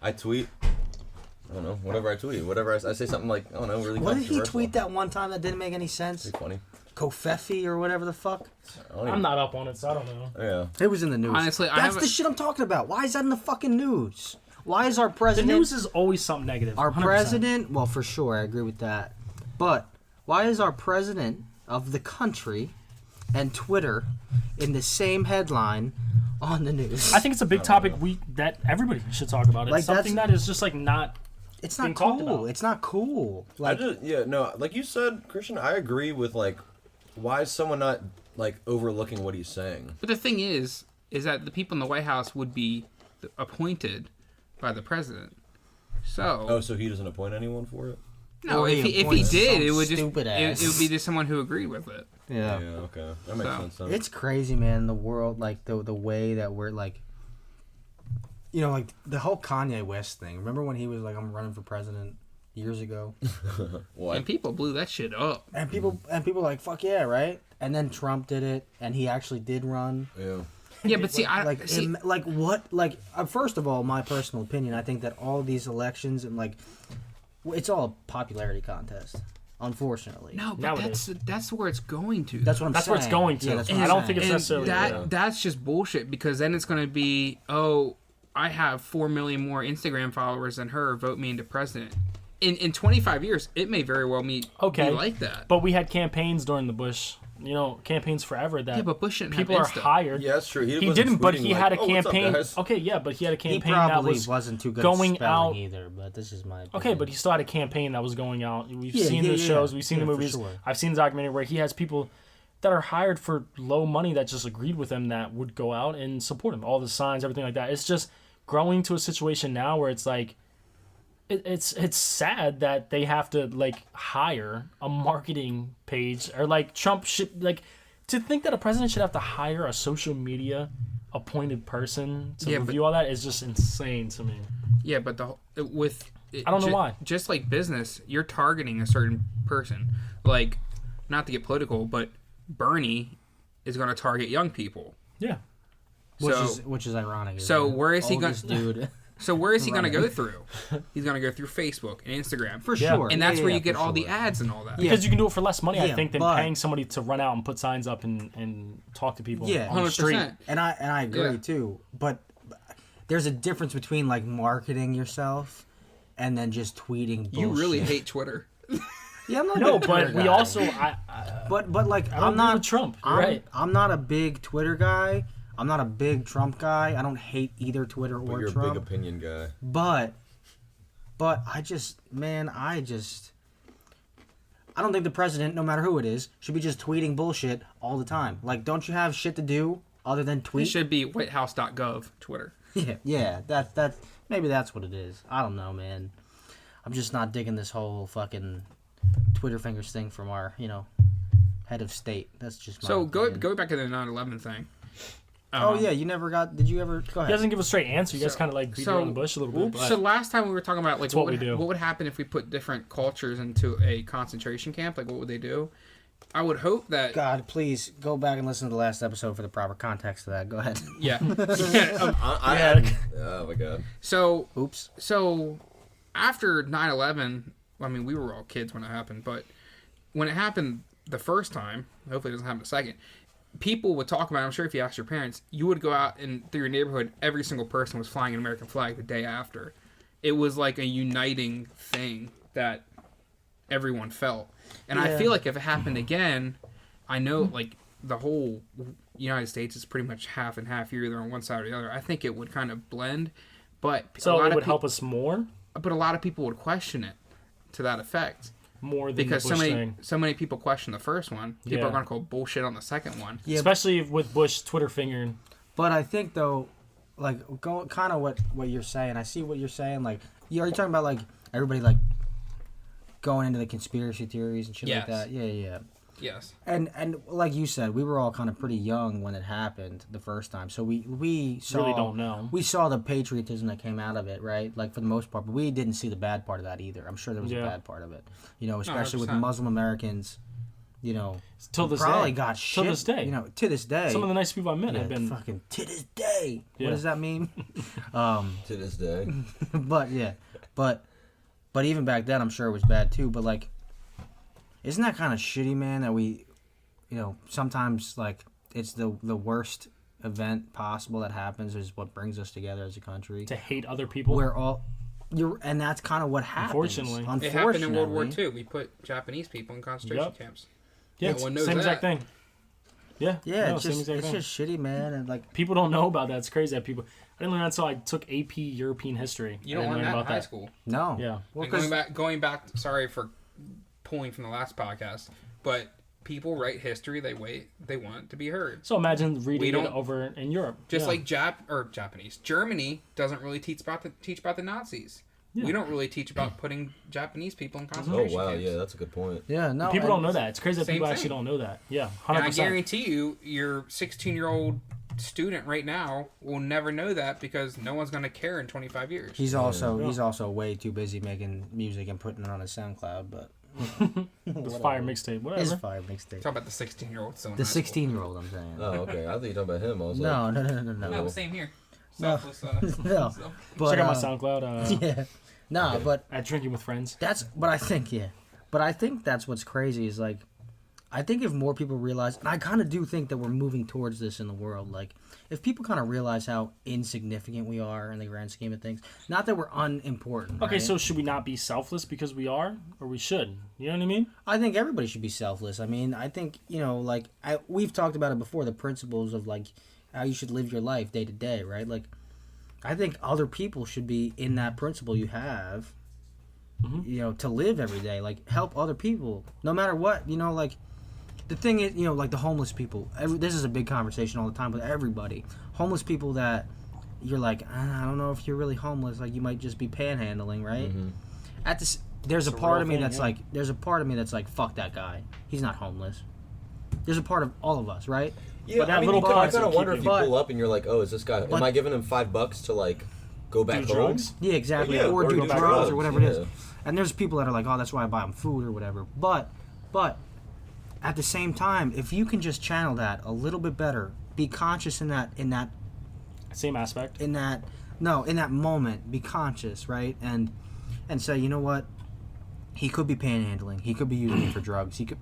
I tweet. I don't know. Whatever I tweet. Whatever I say something like, I don't know, really. What did he controversial. tweet that one time that didn't make any sense? Pretty funny. Kofefi or whatever the fuck. I don't I'm even- not up on it, so I don't know. Yeah. It was in the news. Honestly, I that's haven't- the shit I'm talking about. Why is that in the fucking news? Why is our The president? news is always something negative. Our 100%. president, well, for sure, I agree with that. But why is our president of the country and Twitter in the same headline on the news? I think it's a big topic that everybody should talk about. It's Like, something that is just like not. it's being not talked cool. about. It's not cool. Like, Like you said, Christian, I agree with like, why is someone not like overlooking what he's saying? But the thing is that the people in the White House would be appointed by the president. So Oh, so he doesn't appoint anyone for it? no, Or if he he appoints did, some it would just stupid ass. it would be just someone who agreed with it. yeah. Okay, that makes So, sense. Then. It's crazy, man. The world, like the way that we're like, you know, like the whole Kanye West thing. Remember when he was like, "I'm running for president" years ago, what? And people blew that shit up. and people like, "Fuck yeah, right?" And then Trump did it, and he actually did run. Yeah. Yeah, but see, I Like, see. like what? Like, first of all, my personal opinion, I think that all these elections and like, it's all a popularity contest. Unfortunately, No, but Nowadays. that's where it's going to. that's what I'm That's saying. where it's going to. Yeah, that's what I I'm don't saying. think it's and necessarily. that's just bullshit because then it's going to be, oh, I have 4 million more Instagram followers than her. Vote me into president. In 25 years, it may very well be like that. But we had campaigns during the Bush. Campaigns forever that Yeah, but Bush didn't have people are Insta. hired. Yeah, that's true. He wasn't didn't, but tweeting he like, had a "Oh, what's up, campaign. guys?" Okay, yeah, but he had a He campaign that probably was wasn't too good going at spelling out. either, but this is my opinion. Okay, but he still had a campaign that was going out. We've Yeah, seen yeah, the yeah. shows, we've seen Yeah, the for movies. sure. I've seen the documentary where he has people that are hired for low money that just agreed with him that would go out and support him. All the signs, everything like that. It's just growing to a situation now where it's like it's sad that they have to like hire a marketing page or like Trump should like to think that a president should have to hire a social media appointed person to review all that is just insane to me. Yeah, but I don't know why. Just like business, you're targeting a certain person. Like, not to get political, but Bernie is going to target young people. Yeah. Which is ironic. isn't So it? where is he going? Oldest dude? So where is he going to go through? He's going to go through Facebook and Instagram, For Yeah. sure. and that's Yeah, where yeah, you get for all the sure. ads and all that. Because you can do it for less money, I Yeah, think, than but- paying somebody to run out and put signs up and talk to people Yeah. on the street. 100%. And I agree Yeah. too. But there's a difference between like marketing yourself and then just tweeting bullshit. You really hate Twitter. Yeah, I'm not a No, big but Twitter we guy. also But like I don't I'm agree not with Trump. I'm, Right. I'm not a big Twitter guy. I'm not a big Trump guy. I don't hate either Twitter But or you're Trump. a big opinion guy. But I don't think the president, no matter who it is, should be just tweeting bullshit all the time. Like, don't you have shit to do other than It tweet? should be whitehouse.gov Twitter. Yeah. That maybe that's what it is. I don't know, man. I'm just not digging this whole fucking Twitter fingers thing from our, head of state. That's just my So opinion. go back to the 9/11 thing. Oh yeah, you never got? Did you ever? Go He ahead. doesn't give a straight answer. You guys kind of like beat around the bush a little bit. But So last time we were talking about like what we do. what would happen if we put different cultures into a concentration camp? Like what would they do? I would hope that God, please go back and listen to the last episode for the proper context of that. Go ahead. yeah. Oh my god. So Oops. after 9/11, I mean we were all kids when it happened, but when it happened the first time, hopefully it doesn't happen a second. People would talk about it. I'm sure if you asked your parents, you would go out and through your neighborhood, every single person was flying an American flag the day after. It was like a uniting thing that everyone felt. And I Yeah. feel like if it happened again, I know like the whole United States is pretty much half and half. You're either on one side or the other. I think it would kind of blend, but so it would help us more But a lot of people would question it to that effect. than Because the Bush thing. so many people question the first one. People Yeah. are going to call bullshit on the second one. Yeah. Especially with Bush Twitter fingering. But I think though, like, kind of what you're saying. I see what you're saying. Like, you're talking about like everybody like going into the conspiracy theories and shit Yes. like that. Yeah. Yes. And like you said, we were all kind of pretty young when it happened the first time, so we saw, Really don't know. We saw the patriotism that came out of it, right? Like for the most part, but we didn't see the bad part of that either. I'm sure there was a Yeah. bad part of it, especially with 100%. Muslim Americans. Till this probably day. got shit. Till this day. To this day. Some of the nice people I met yeah, have been. fucking to this day. Yeah. What does that mean? To this day. But yeah, but even back then, I'm sure it was bad too. But like, isn't that kind of shitty, man? That we, sometimes like it's the worst event possible that happens is what brings us together as a country. To hate other people. We're all, and that's kind of what happens. Unfortunately. It happened in World War II. We put Japanese people in concentration Yep. camps. yeah, no one knows same that. exact thing. Yeah. Yeah, no, it's same just exact thing. shitty, man, and like People don't know about that. It's crazy that people. I didn't learn that until I took AP European history. You I don't didn't learn that in about high school. no, Yeah. well, And 'cause- going back. Sorry for pulling from the last podcast, but people write history. They want it to be heard. So imagine We reading it don't- over in Europe. Just Yeah. like Japanese. Germany doesn't really teach about the Nazis. Yeah. We don't really teach about putting Japanese people in Oh concentration wow, camps. yeah, that's a good point. yeah, no, people and- don't know that. It's crazy that Same people thing. actually don't know that. Yeah, And 100%. I guarantee you, your 16-year-old student right now will never know that because no one's going to care in 25 years. He's also Yeah. way too busy making music and putting it on his SoundCloud, but This fire mixtape, whatever. his fire mixtape. Talk about the 16-year-old. So in The high school. 16-year-old, I'm saying. Oh, okay. I thought you were talking about him. I was No, like, no. No, same here. No. Selfless, No. self- But, Check out my SoundCloud. yeah. Nah, Okay. but At Drinking with Friends. but I think that's what's crazy is like, I think if more people realize, and I kind of do think that we're moving towards this in the world, like, if people kind of realize how insignificant we are in the grand scheme of things, not that we're unimportant. Okay, right? so should we not be selfless because we are, or we should? You know what I mean? I think everybody should be selfless. I mean, I think, like, we've talked about it before, the principles of, like, how you should live your life day to day, right? Like, I think other people should be in that principle you have, to live every day. Like, help other people, no matter what, like, the thing is, like the homeless people, this is a big conversation all the time with everybody. Homeless people that you're like, I don't know if you're really homeless, like, you might just be panhandling, right? There's a part real of me thing, that's yeah. like, fuck that guy. He's not homeless. There's a part of all of us, right? yeah. But that I mean, little I concept kind of keep wonder you- if you But- pull up and you're like, oh, is this guy? but- Am I giving him $5 to like go back Do home? drugs? Yeah, exactly. Yeah, or or do do drugs drugs, or whatever it is. yeah. And there's people that are like, oh, that's why I buy them food or whatever. But at the same time, if you can just channel that a little bit better, be conscious in that Same aspect. moment, be conscious, right? And say, you know what? He could be panhandling. He could be using it for drugs. He could.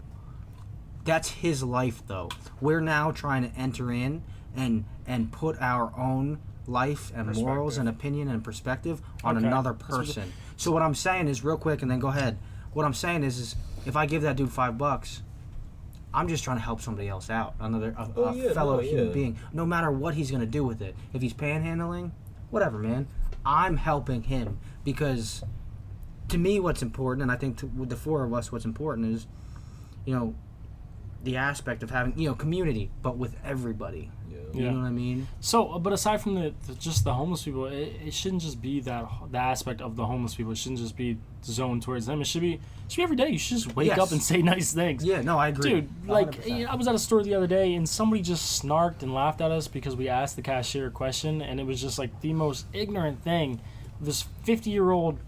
That's his life, though. We're now trying to enter in and put our own life and morals and opinion and perspective on Okay. another person. So what I'm saying is, real quick, and then go ahead. What I'm saying is if I give that dude $5, I'm just trying to help somebody else out, a yeah, fellow no, human yeah. being, no matter what he's gonna do with it. If he's panhandling, whatever, man. I'm helping him because, to me, what's important, and I think with the four of us, what's important is, the aspect of having community, but with everybody. You Yeah. know what I mean? So, but aside from just the homeless people, it shouldn't just be the aspect of the homeless people. It shouldn't just be zoned towards them. It should be every day. You should just wake Yes. up and say nice things. Yeah, no, I agree. Dude, like 100%. I was at a store the other day and somebody just snarked and laughed at us because we asked the cashier a question, and it was just like the most ignorant thing. This 50-year-old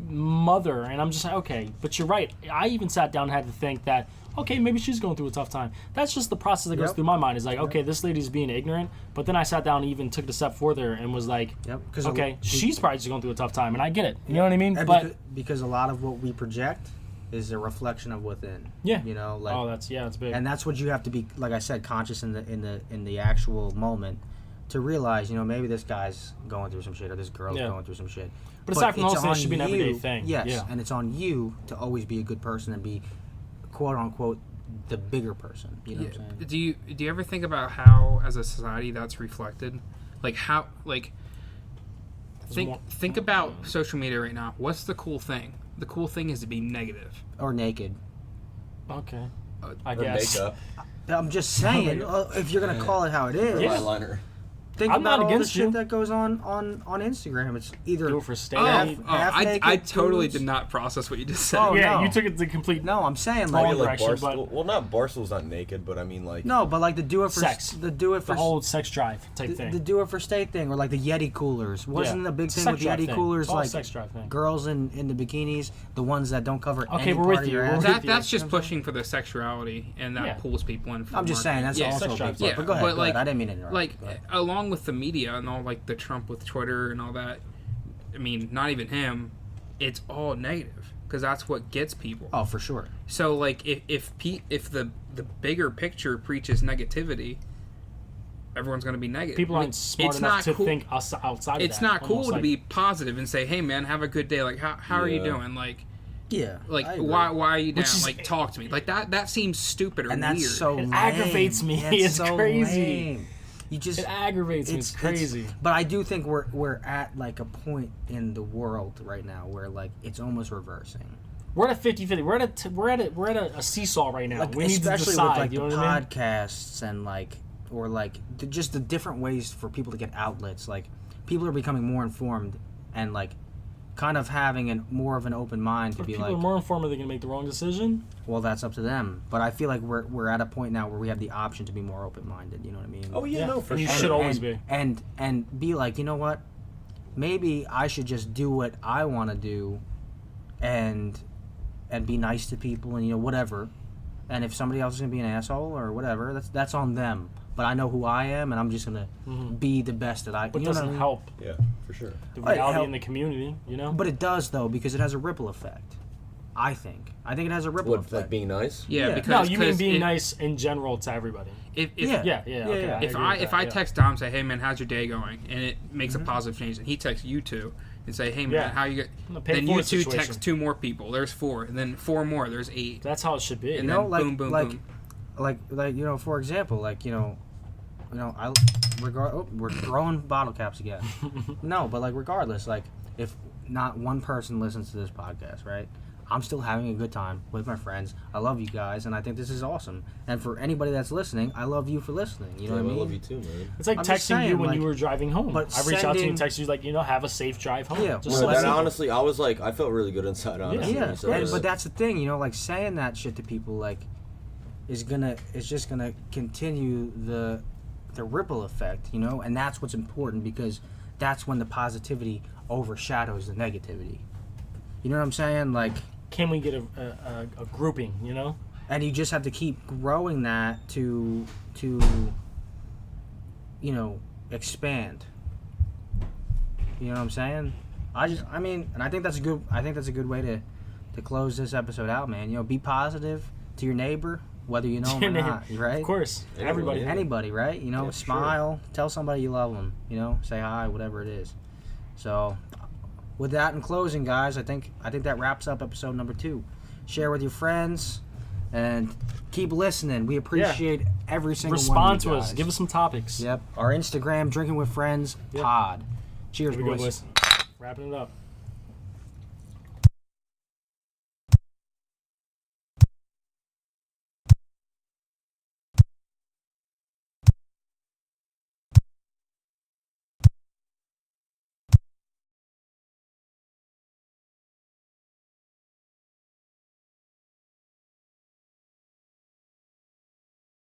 mother, and I'm just like, okay, but you're right. I even sat down and had to think that, okay, maybe she's going through a tough time. That's just the process that goes Yep. through my mind. Is like, okay, this lady's being ignorant, but then I sat down and even took it a step further and was like, Yep. 'Cause okay, she's probably just going through a tough time, and I get it. You know what I mean? And But because a lot of what we project is a reflection of within. yeah, Like, oh, that's big. and that's what you have to be, like I said, conscious in the actual moment to realize, maybe this guy's going through some shit or this girl's Yeah. going through some shit. But aside from it's those things, it on should be an everyday you- thing. Yes, Yeah. and it's on you to always be a good person and be, quote unquote, the bigger person. You know what I'm saying? Do you ever think about how, as a society, that's reflected? Like how, like think about social media right now. What's the cool thing? The cool thing is to be negative. Or naked. Okay, I Or guess. makeup. I'm just saying, if you're gonna call it how it is, Yeah. Eyeliner. think I'm about not all the against shit you. that goes on Instagram. It's either Do it for state. half-naked I totally dudes. did not process what you just said. Oh, yeah, no. you took it to complete. No, I'm saying Wrong like Like direction, Barstool. but- Well, not Barstool's not naked, but I mean like. no, but like the do it for Sex. the do it for The whole sex drive type thing. the do it for state thing, or like the Yeti coolers. Wasn't Yeah. a big It's a thing sex with the drive Yeti thing. coolers, It's all a like sex drive thing. girls in the bikinis, the ones that don't cover Okay, any we're part with of your you. We're ass. with That's you. just pushing for the sexuality, and that Yeah. pulls people in. For I'm just saying that's marketing. also sex a big drive. part. Yeah, But go ahead, but go ahead. like- I didn't mean to interrupt. Like Go ahead. along with the media and all like the Trump with Twitter and all that. I mean, not even him. It's all negative because that's what gets people. Oh, for sure. So like if the bigger picture preaches negativity, everyone's going to be negative. People I mean, aren't smart it's enough not to cool. think outside of It's that. not cool Almost to like- be positive and say, "Hey man, have a good day." Like how are you Yeah. doing? Like Yeah. I agree. why are you down? Which is- Like talk to me. Like that seems stupid or And that's weird. so It lame. aggravates me. That's It's so crazy. lame. You just It aggravates me. It's crazy. But I do think we're at like a point in the world right now where like it's almost reversing. We're at a 50-50. We're at a seesaw right now. Like we need to especially decide. with like you know the what I mean? podcasts and like or like just the different ways for people to get outlets. Like people are becoming more informed and like kind of having more of an open mind to If be people like, are more informed, are they gonna make the wrong decision? well, that's up to them. But I feel like we're at a point now where we have the option to be more open minded. You know what I mean? Oh yeah, no, for and you sure. should always and, be. and be like, you know what? Maybe I should just do what I want to do, and be nice to people, and whatever. And if somebody else is gonna be an asshole or whatever, that's on them. But I know who I am, and I'm just gonna be the best that I. But you it know what I doesn't mean? help Yeah, for sure. the Right, reality help. in the community. You know. But it does though, because it has a ripple effect. I think it has a ripple What, effect. like being nice? yeah, Yeah. because no, you mean 'cause being it- nice in general to everybody. If Yeah. Yeah, okay. yeah. I if agree I with if that, I yeah. text Dom and say, "Hey man, how's your day going?" and it makes a positive change, and he texts you two and say, "Hey man, Yeah. how you get?" The pay Then it you forward two situation. text 2 more people. There's 4, and then 4 more. There's 8. That's how it should be. And You know, then like boom, boom, like boom. like for example, we're throwing bottle caps again. No, but like regardless, like if not one person listens to this podcast, right? I'm still having a good time with my friends. I love you guys, and I think this is awesome. And for anybody that's listening, I love you for listening. You know Yeah, what I mean? love you too, man. It's like I'm just texting you saying, when like- you were driving home. but I reached out to you and sending- texted you like, have a safe drive home. Yeah, Just well, so That simple. honestly, I was like, I felt really good inside. Honestly, Yeah, when Yeah, you said and, that. but that's the thing, like saying that shit to people, like, is just gonna continue the ripple effect, and that's what's important because that's when the positivity overshadows the negativity. You know what I'm saying? Like, Can we get a grouping? and you just have to keep growing that to expand. You know what I'm saying? And I think that's a good way to close this episode out, man. Be positive to your neighbor, whether you know him or not, right? Of course, Anyone, everybody. yeah. Anybody, right? for Smile, tell somebody you love them, say hi, whatever it is. So, with that in closing, guys, I think that wraps up episode number 2. Share with your friends, And keep listening. We appreciate every single one Respond of you to guys. us. Give us some topics. Yep. Our Instagram, Drinking with Friends Pod. Cheers, Here we go, boys. boys. Wrapping it up.